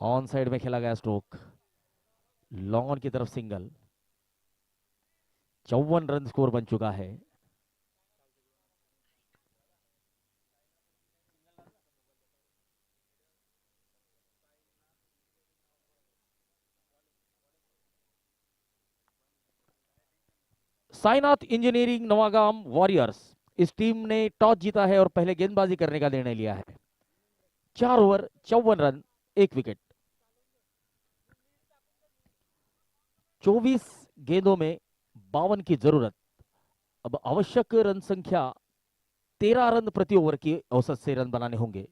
ऑन साइड में खेला गया स्ट्रोक, लॉन्ग ऑन की तरफ सिंगल। 54 रन स्कोर बन चुका है। साईनाथ इंजीनियरिंग नवागाम वॉरियर्स, इस टीम ने टॉस जीता है और पहले गेंदबाजी करने का निर्णय लिया है। 4 ओवर 54 रन, 1 विकेट। 24 गेंदों में 52 की जरूरत। अब आवश्यक रन संख्या 13 रन प्रति ओवर की औसत से रन बनाने होंगे।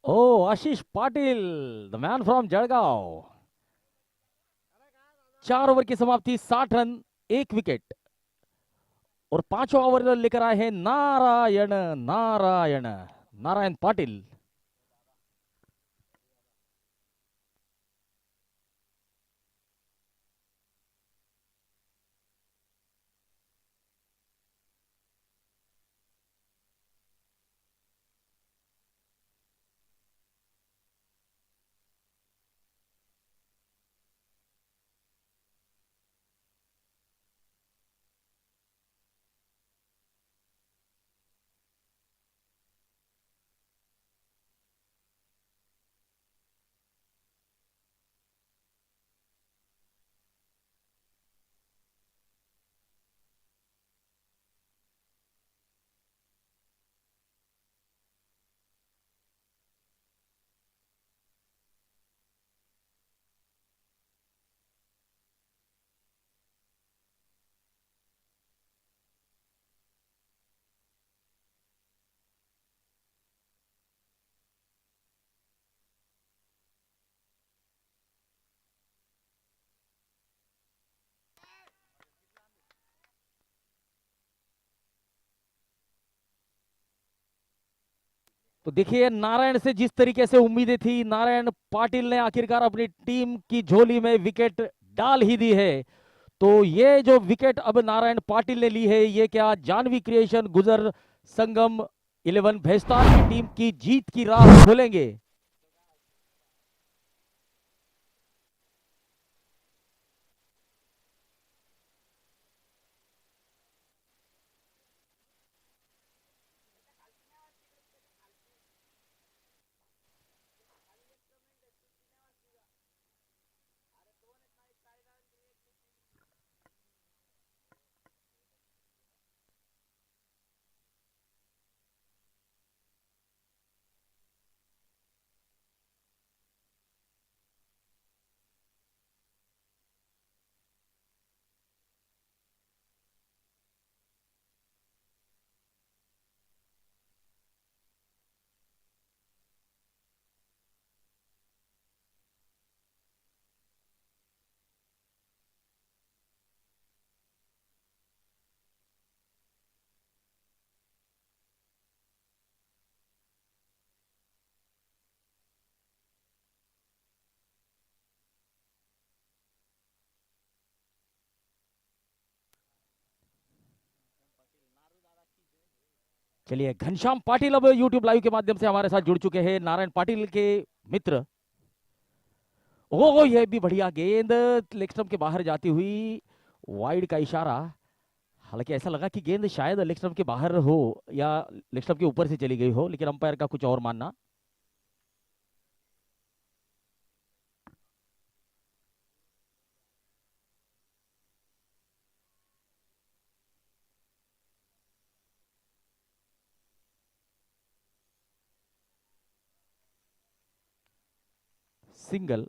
ओ Ashish Patil, the man from Jadgaon. 4 over की समाप्ति, 60 रन, 1 विकेट। और पांचवा ओवर लेकर आए हैं नारायण नारायण नारायण पाटिल। तो देखिए नारायण से जिस तरीके से उम्मीदें थी, नारायण पाटिल ने आखिरकार अपनी टीम की झोली में विकेट डाल ही दी है। तो ये जो विकेट अब नारायण पाटिल ने ली है, ये क्या जानवी क्रिएशन गुजर संगम 11 भेस्तार की टीम की जीत की राह खोलेंगे? चलिए, घनश्याम पाटिल अब यूट्यूब लाइव के माध्यम से हमारे साथ जुड़ चुके हैं, नारायण पाटिल के मित्र। ओ ये भी बढ़िया गेंद, लेग स्टंप के बाहर जाती हुई, वाइड का इशारा। हालांकि ऐसा लगा कि गेंद शायद लेग स्टंप के बाहर हो या लेग स्टंप के ऊपर से चली गई हो, लेकिन अंपायर का कुछ और मानना। सिंगल।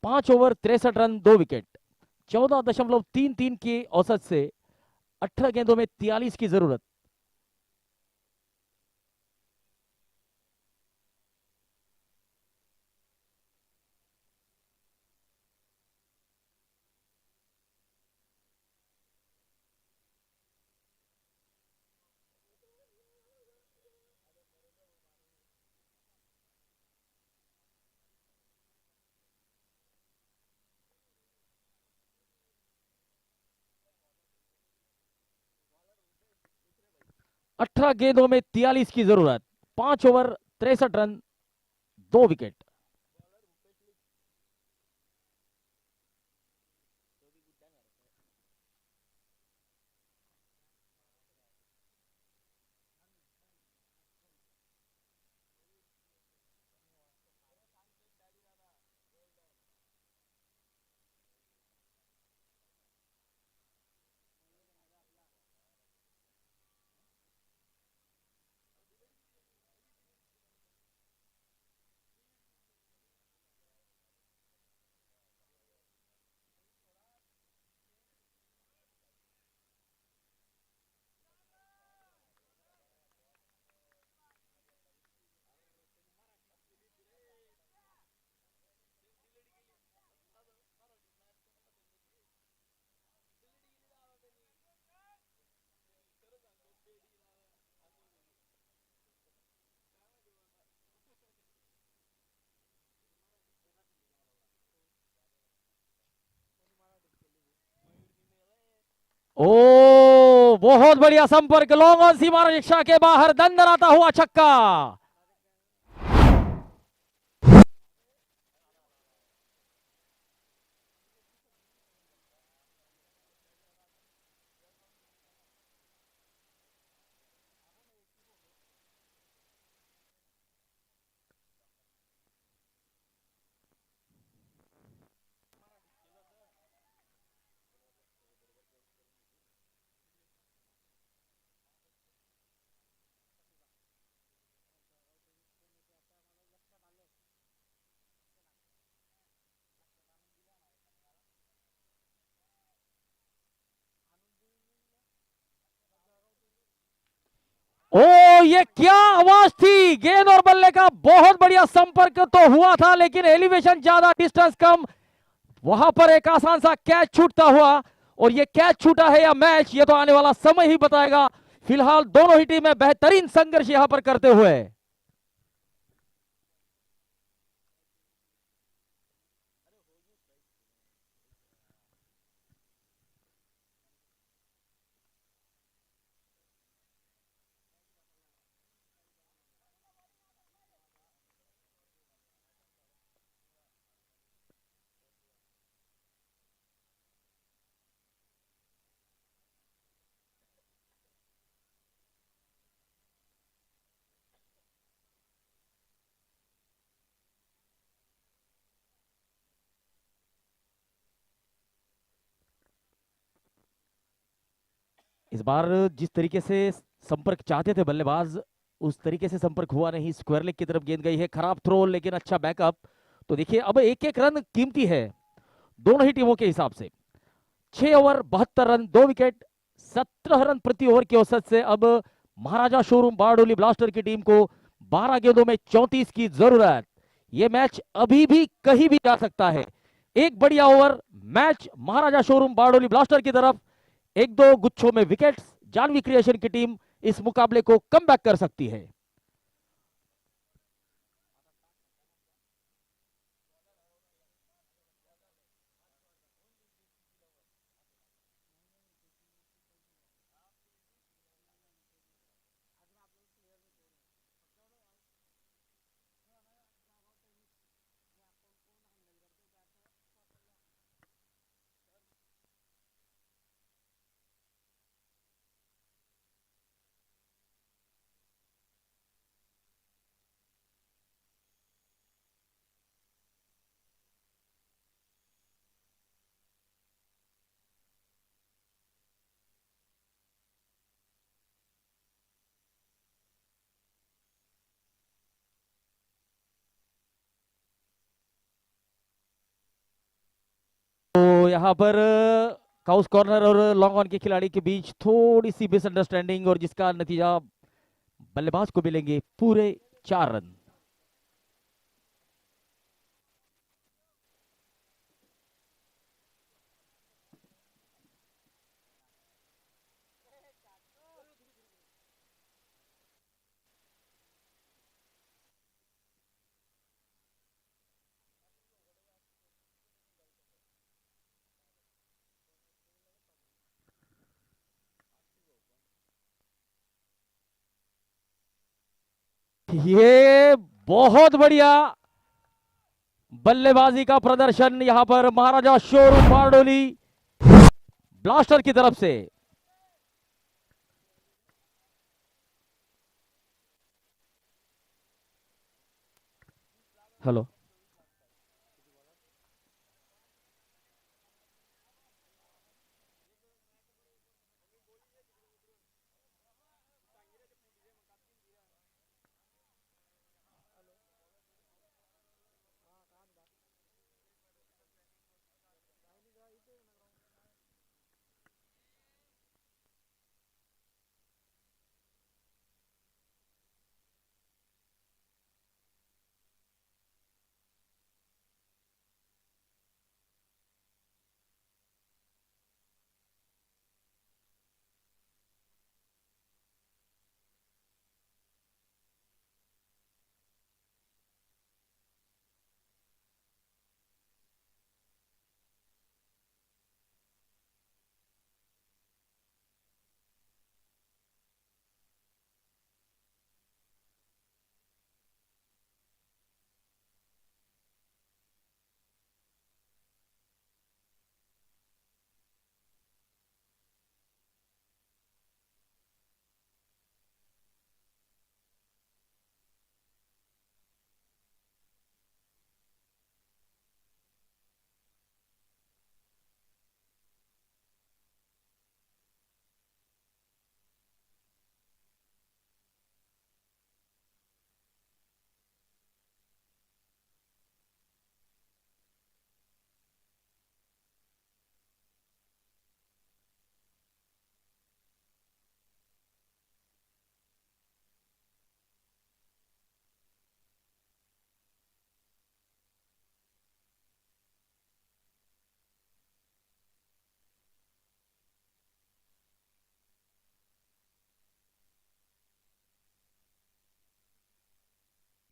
5 ओवर 63 रन 2 विकेट, 14.33 के औसत से 18 गेंदों में 43 की जरूरत। 18 गेंदों में 43 की जरूरत, 5 ओवर 63 रन 2 विकेट। बहुत बढ़िया संपर्क, लॉन्ग ऑन सीमा रिक्शा के बाहर दंदनाता हुआ छक्का। ओ ये क्या आवाज थी, गेंद और बल्ले का बहुत बढ़िया संपर्क तो हुआ था, लेकिन एलिवेशन ज्यादा, डिस्टेंस कम, वहां पर एक आसान सा कैच छूटता हुआ, और ये कैच छूटा है या मैच, ये तो आने वाला समय ही बताएगा। फिलहाल दोनों ही टीमें बेहतरीन संघर्ष यहां पर करते हुए। इस बार जिस तरीके से संपर्क चाहते थे बल्लेबाज, उस तरीके से संपर्क हुआ नहीं, स्क्वायर लेग की तरफ गेंद गई है, खराब थ्रो लेकिन अच्छा बैकअप। तो देखिए अब एक एक रन कीमती है दोनों ही टीमों के हिसाब से। 6 ओवर 72 रन, 2 विकेट, 17 रन प्रति ओवर की औसत से अब महाराजा शोरूम बारडोली ब्लास्टर की टीम को 12 गेंदों में 34 की जरूरत। यह मैच अभी भी कहीं भी जा सकता है। एक बढ़िया ओवर, मैच महाराजा शोरूम बारडोली ब्लास्टर की तरफ, एक दो गुच्छों में विकेट्स, जानवी क्रिएशन की टीम इस मुकाबले को कमबैक कर सकती है। तो यहाँ पर काउस कॉर्नर और लॉन्ग ऑन के खिलाड़ी के बीच थोड़ी सी मिसअंडरस्टैंडिंग, और जिसका नतीजा बल्लेबाज को मिलेंगे पूरे 4 रन। ये बहुत बढ़िया बल्लेबाजी का प्रदर्शन यहां पर महाराजा शोरूम बारडोली ब्लास्टर की तरफ से। हेलो।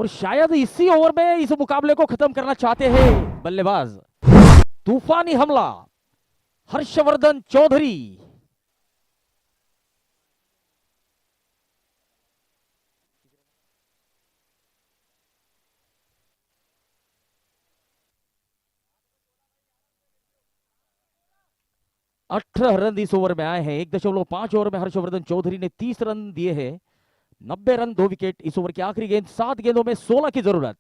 और शायद इसी ओवर में इस मुकाबले को खत्म करना चाहते हैं बल्लेबाज। तूफानी हमला हर्षवर्धन चौधरी। अठारह रन इस ओवर में आए हैं। 1.5 ओवर में हर्षवर्धन चौधरी ने 30 रन दिए हैं। 90 रन 2 विकेट। इस ओवर की आखिरी गेंद, 7 गेंदों में 16 की जरूरत।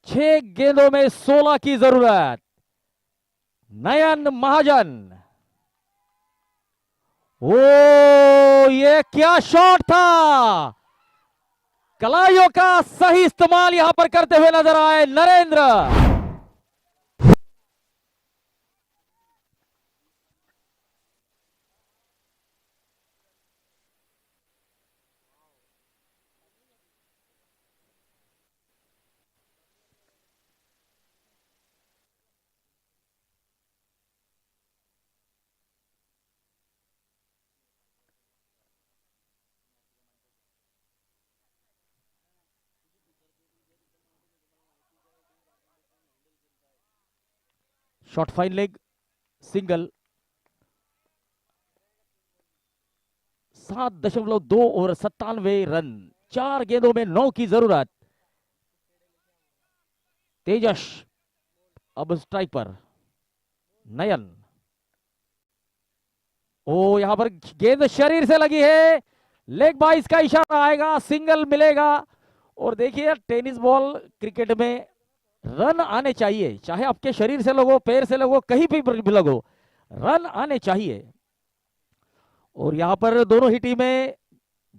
छह गेंदों में 16 की जरूरत। नयन महाजन। ओ, ये क्या शॉट था। कलाइयों का सही इस्तेमाल यहां पर करते हुए नजर आए Narendra. Shot fine leg single. 7.2 over 97 run. 4 गेंदों में 9 की जरूरत। तेजस अब स्ट्राइक पर। नयन। ओ, यहां पर गेंद शरीर से लगी है। लेग बाइस का इशारा आएगा, सिंगल मिलेगा। और देखिए, टेनिस बॉल क्रिकेट में रन आने चाहिए, चाहे आपके शरीर से लगो, पैर से लगो, कहीं भी लगो, रन आने चाहिए। और यहां पर दोनों ही टीमें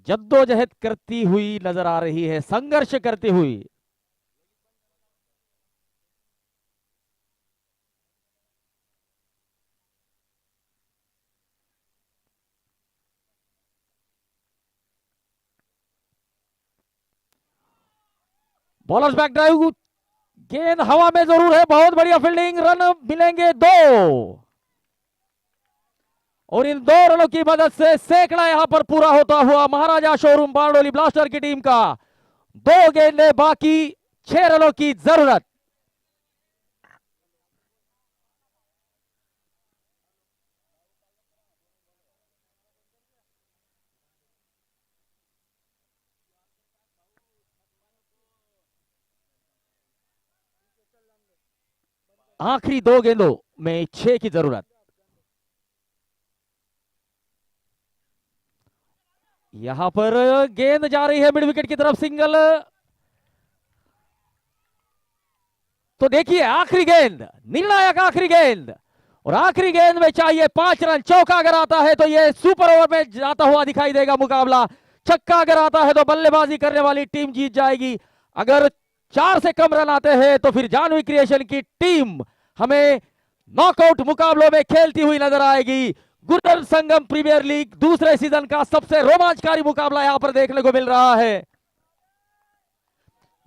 जद्दोजहद करती हुई नजर आ रही है, संघर्ष करती हुई। Bowlers back drive. गेंद हवा में जरूर है, बहुत बढ़िया फील्डिंग। रन मिलेंगे 2। और इन 2 रनों की मदद से सैकड़ा यहां पर पूरा होता हुआ महाराजा शोरूम बारडोली ब्लास्टर की टीम का। 2 गेंदें बाकी, 6 रनों की जरूरत। आखिरी 2 गेंदों में 6 की जरूरत। यहां पर गेंद जा रही है मिड विकेट की तरफ, सिंगल। तो देखिए, आखिरी गेंद, निर्णायक आखिरी गेंद। और आखिरी गेंद में चाहिए 5 रन। चौका अगर आता है तो यह सुपर ओवर में जाता हुआ दिखाई देगा मुकाबला। छक्का अगर आता है तो बल्लेबाजी करने वाली टीम जीत जाएगी। अगर 4 से कम रन आते हैं तो फिर जानवी क्रिएशन की टीम हमें नॉकआउट मुकाबलों में खेलती हुई नजर आएगी। गुर्जर संगम प्रीमियर लीग दूसरे सीजन का सबसे रोमांचकारी मुकाबला यहां पर देखने को मिल रहा है।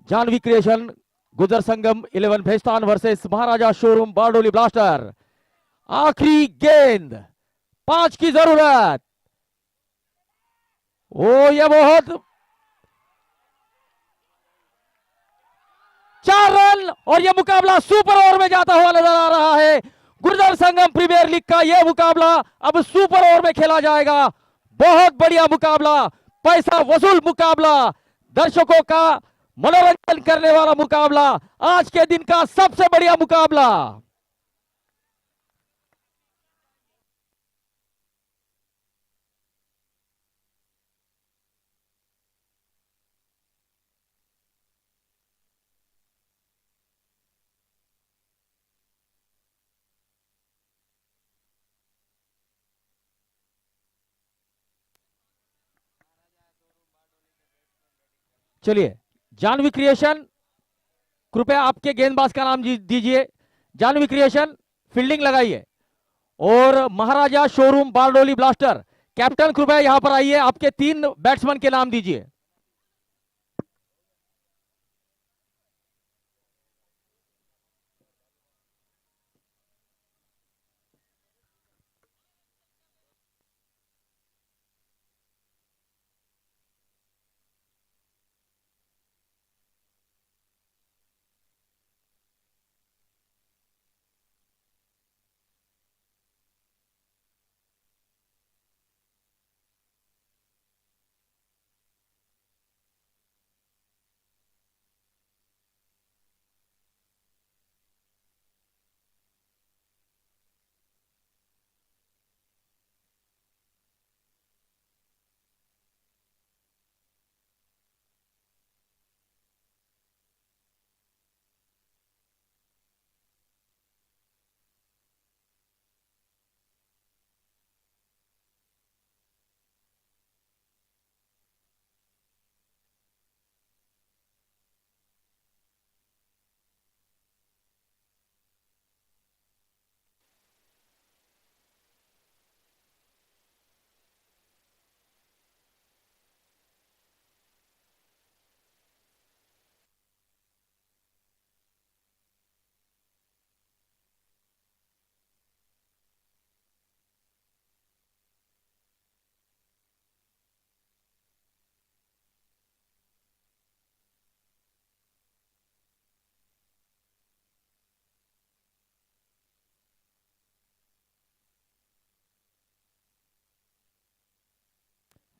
जानवी क्रिएशन गुर्जर संगम 11 भेस्तान वर्सेस महाराजा शोरूम बारडोली ब्लास्टर। आखिरी गेंद 5 की जरूरत। ओ ये बहुत 4 रन और यह मुकाबला सुपर ओवर में जाता हुआ नजर आ रहा है। गुर्जर संगम प्रीमियर लीग का यह मुकाबला अब सुपर ओवर में खेला जाएगा। बहुत बढ़िया मुकाबला, पैसा वसूल मुकाबला, दर्शकों का मनोरंजन करने वाला मुकाबला, आज के दिन का सबसे बढ़िया मुकाबला। चलिए जानवी क्रिएशन, कृपया आपके गेंदबाज का नाम दीजिए। जानवी क्रिएशन फील्डिंग लगाइए। और महाराजा शोरूम बारडोली ब्लास्टर कैप्टन कृपया यहां पर आइए, आपके 3 बैट्समैन के नाम दीजिए।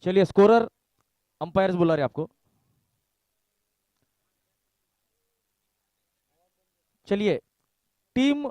चलिए स्कोरर, अंपायर्स बुला रहे आपको। चलिए टीम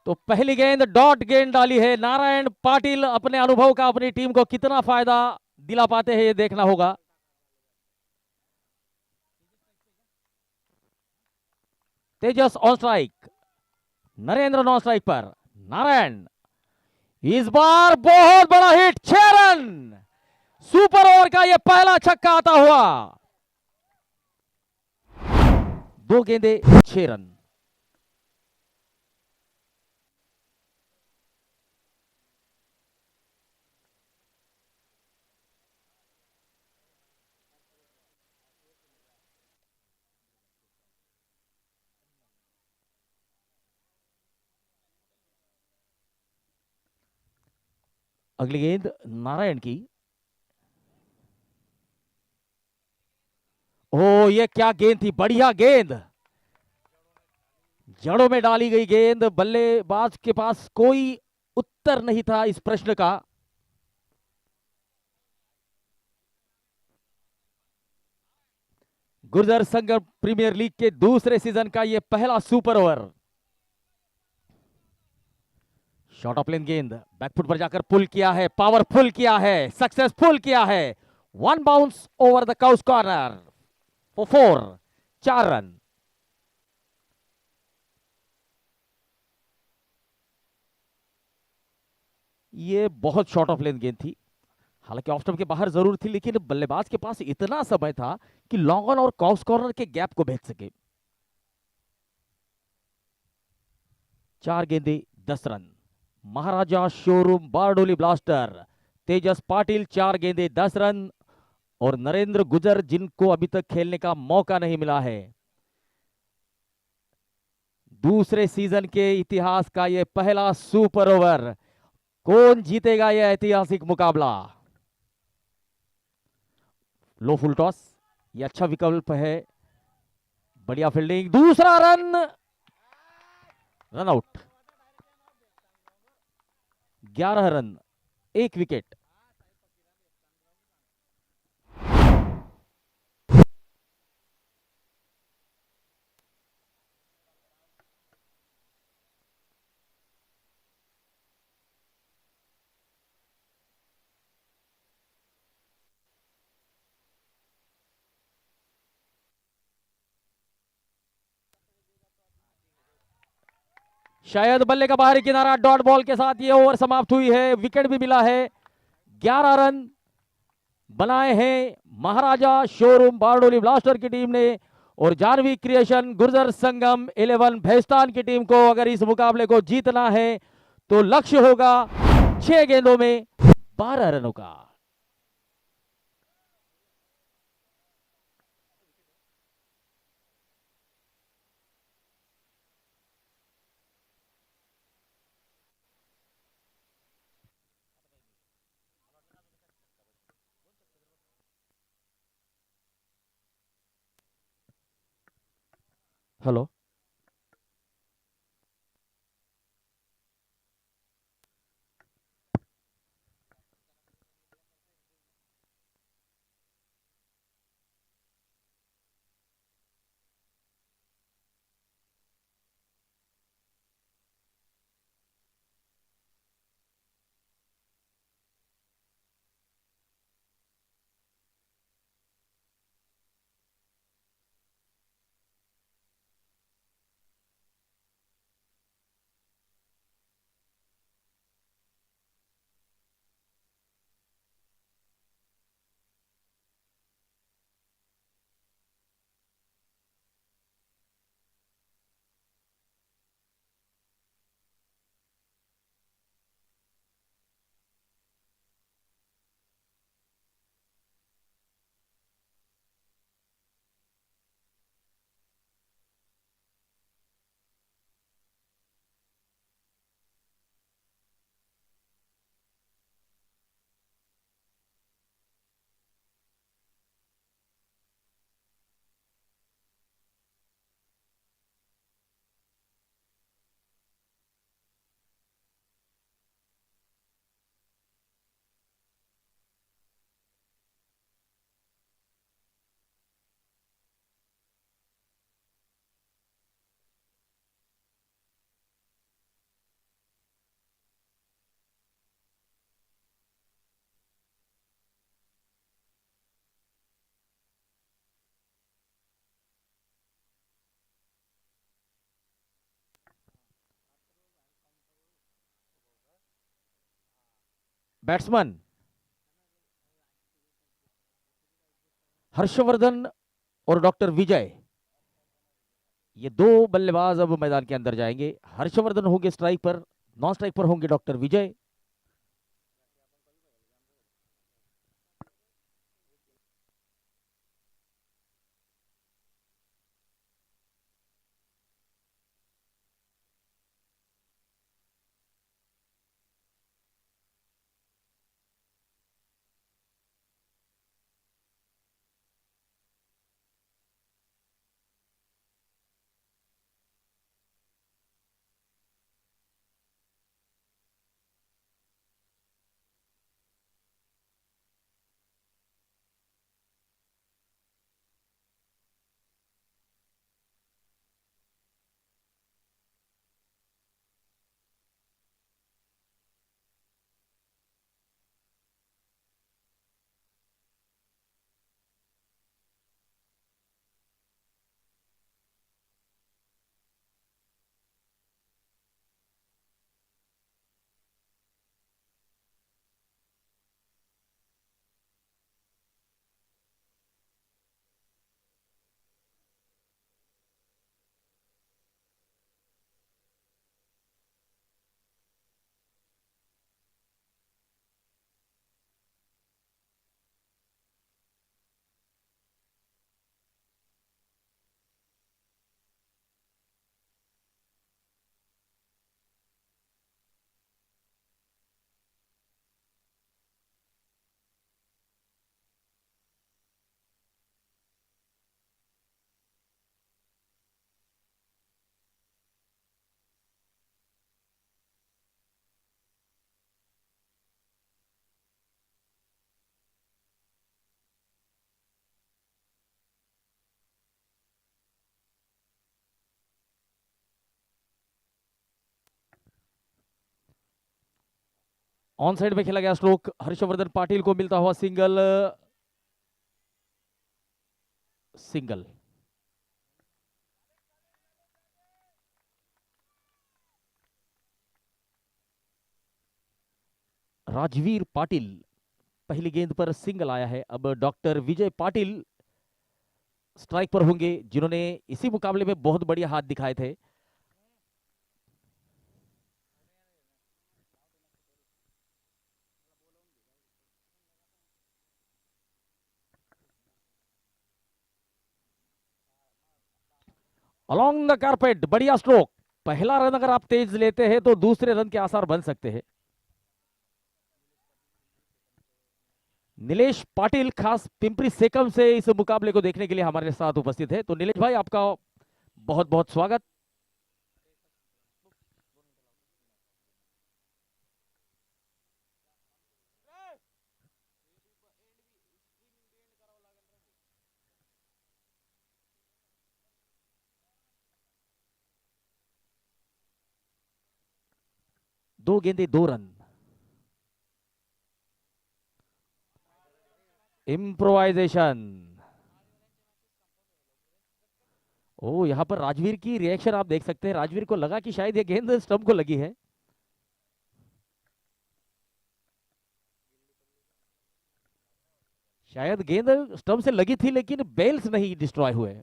तो पहली गेंद डॉट गेंद डाली है। नारायण पाटिल अपने अनुभव का अपनी टीम को कितना फायदा दिला पाते हैं ये देखना होगा। Tejas on strike, Narendra non strike पर। नारायण इस बार बहुत बड़ा हिट, 6 रन। सुपर ओवर का यह पहला छक्का आता हुआ। 2 गेंदे 6 रन। अगली गेंद नारायण की। ओ ये क्या गेंद थी, बढ़िया गेंद, जड़ों में डाली गई गेंद। बल्लेबाज के पास कोई उत्तर नहीं था इस प्रश्न का। गुर्जर संघ प्रीमियर लीग के दूसरे सीजन का यह पहला सुपर ओवर। शॉर्ट ऑफ लेन गेंद बैकफुट पर जाकर पुल किया है, पावरफुल किया है, सक्सेसफुल किया है। 1 bounce over the cows corner for 4, 4 run. ये बहुत शॉर्ट ऑफ लेन गेंद थी, हालांकि ऑफ स्टंप के बाहर जरूर थी, लेकिन बल्लेबाज के पास इतना समय था कि लॉन्ग ऑन और काउस कॉर्नर के गैप को भेज सके। 4 गेंदे 10 रन। महाराजा शोरूम बारडोली ब्लास्टर तेजस पाटिल 4 गेंदे 10 रन, और नरेंद्र गुजर जिनको अभी तक खेलने का मौका नहीं मिला है। दूसरे सीजन के इतिहास का यह पहला सुपर ओवर। कौन जीतेगा यह ऐतिहासिक मुकाबला? लो फुल टॉस, यह अच्छा विकल्प है। बढ़िया फील्डिंग, दूसरा run, run out. 11 run, 1 wicket. शायद बल्ले का बाहरी किनारा, डॉट बॉल के साथ ये ओवर समाप्त हुई है। विकेट भी मिला है। 11 रन बनाए हैं महाराजा शोरूम बारडोली ब्लास्टर की टीम ने, और जानवी क्रिएशन गुर्जर संगम 11 भैस्तान की टीम को अगर इस मुकाबले को जीतना है तो लक्ष्य होगा 6 गेंदों में 12 रनों का। हेलो, बैट्समैन हर्षवर्धन और डॉक्टर विजय, ये दो बल्लेबाज अब मैदान के अंदर जाएंगे। हर्षवर्धन होंगे स्ट्राइक पर, नॉन स्ट्राइक पर होंगे डॉक्टर विजय। ऑन साइड में खेला गया स्ट्रोक, हर्षवर्धन पाटिल को मिलता हुआ सिंगल, सिंगल। राजवीर पाटिल पहली गेंद पर सिंगल आया है। अब डॉक्टर विजय पाटिल स्ट्राइक पर होंगे, जिन्होंने इसी मुकाबले में बहुत बढ़िया हाथ दिखाए थे। अलोंग द कारपेट, बढ़िया स्ट्रोक। पहला रन अगर आप तेज लेते हैं तो दूसरे रन के आसार बन सकते हैं। नीलेश पाटिल खास पिंपरी सेकम से इस मुकाबले को देखने के लिए हमारे साथ उपस्थित है। तो नीलेश भाई, आपका बहुत बहुत स्वागत। दो गेंदे दो रन, इम्प्रोवाइजेशन। ओ, यहां पर राजवीर की रिएक्शन आप देख सकते हैं। राजवीर को लगा कि शायद ये गेंद स्टंप को लगी है। शायद गेंद स्टंप से लगी थी, लेकिन बेल्स नहीं डिस्ट्रॉय हुए।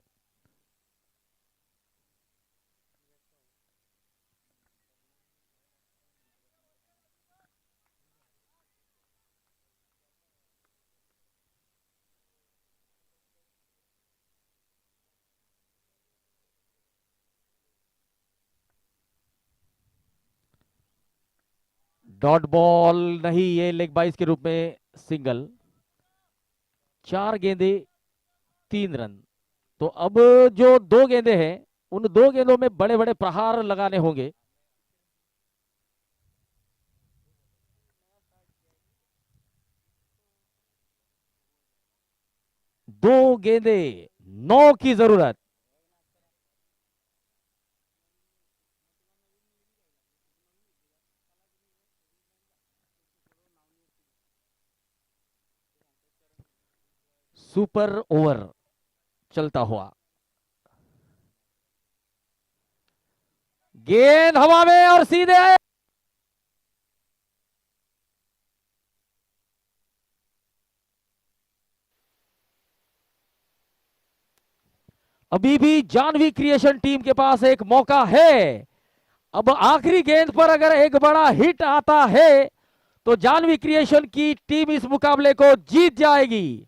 डॉट बॉल नहीं, ये लेग बाइस के रूप में सिंगल। चार गेंदे तीन रन। तो अब जो दो गेंदे हैं, उन दो गेंदों में बड़े बड़े प्रहार लगाने होंगे। दो गेंदे, नौ की जरूरत। सुपर ओवर चलता हुआ, गेंद हवा में और सीधे अभी भी जानवी क्रिएशन टीम के पास एक मौका है। अब आखिरी गेंद पर अगर एक बड़ा हिट आता है तो जानवी क्रिएशन की टीम इस मुकाबले को जीत जाएगी।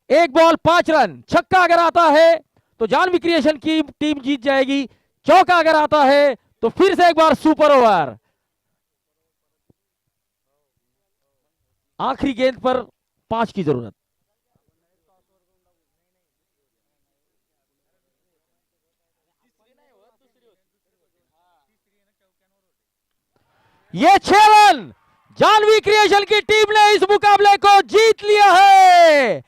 एक बॉल 5 रन, छक्का अगर आता है तो जानवी क्रिएशन की टीम जीत जाएगी, चौका अगर आता है तो फिर से एक बार सुपर ओवर। आखिरी गेंद पर 5 की जरूरत। ये 6 रन, जानवी क्रिएशन की टीम ने इस मुकाबले को जीत लिया है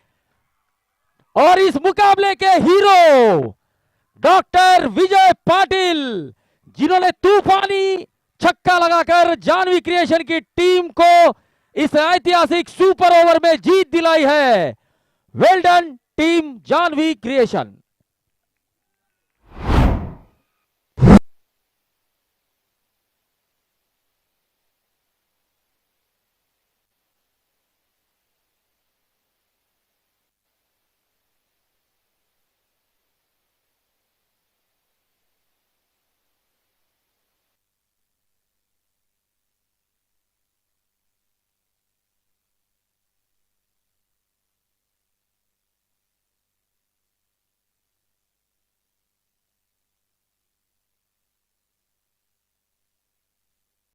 और इस मुकाबले के हीरो डॉक्टर विजय पाटिल, जिन्होंने तूफानी छक्का लगाकर जानवी क्रिएशन की टीम को इस ऐतिहासिक सुपर ओवर में जीत दिलाई है। Well done team Janvi creation.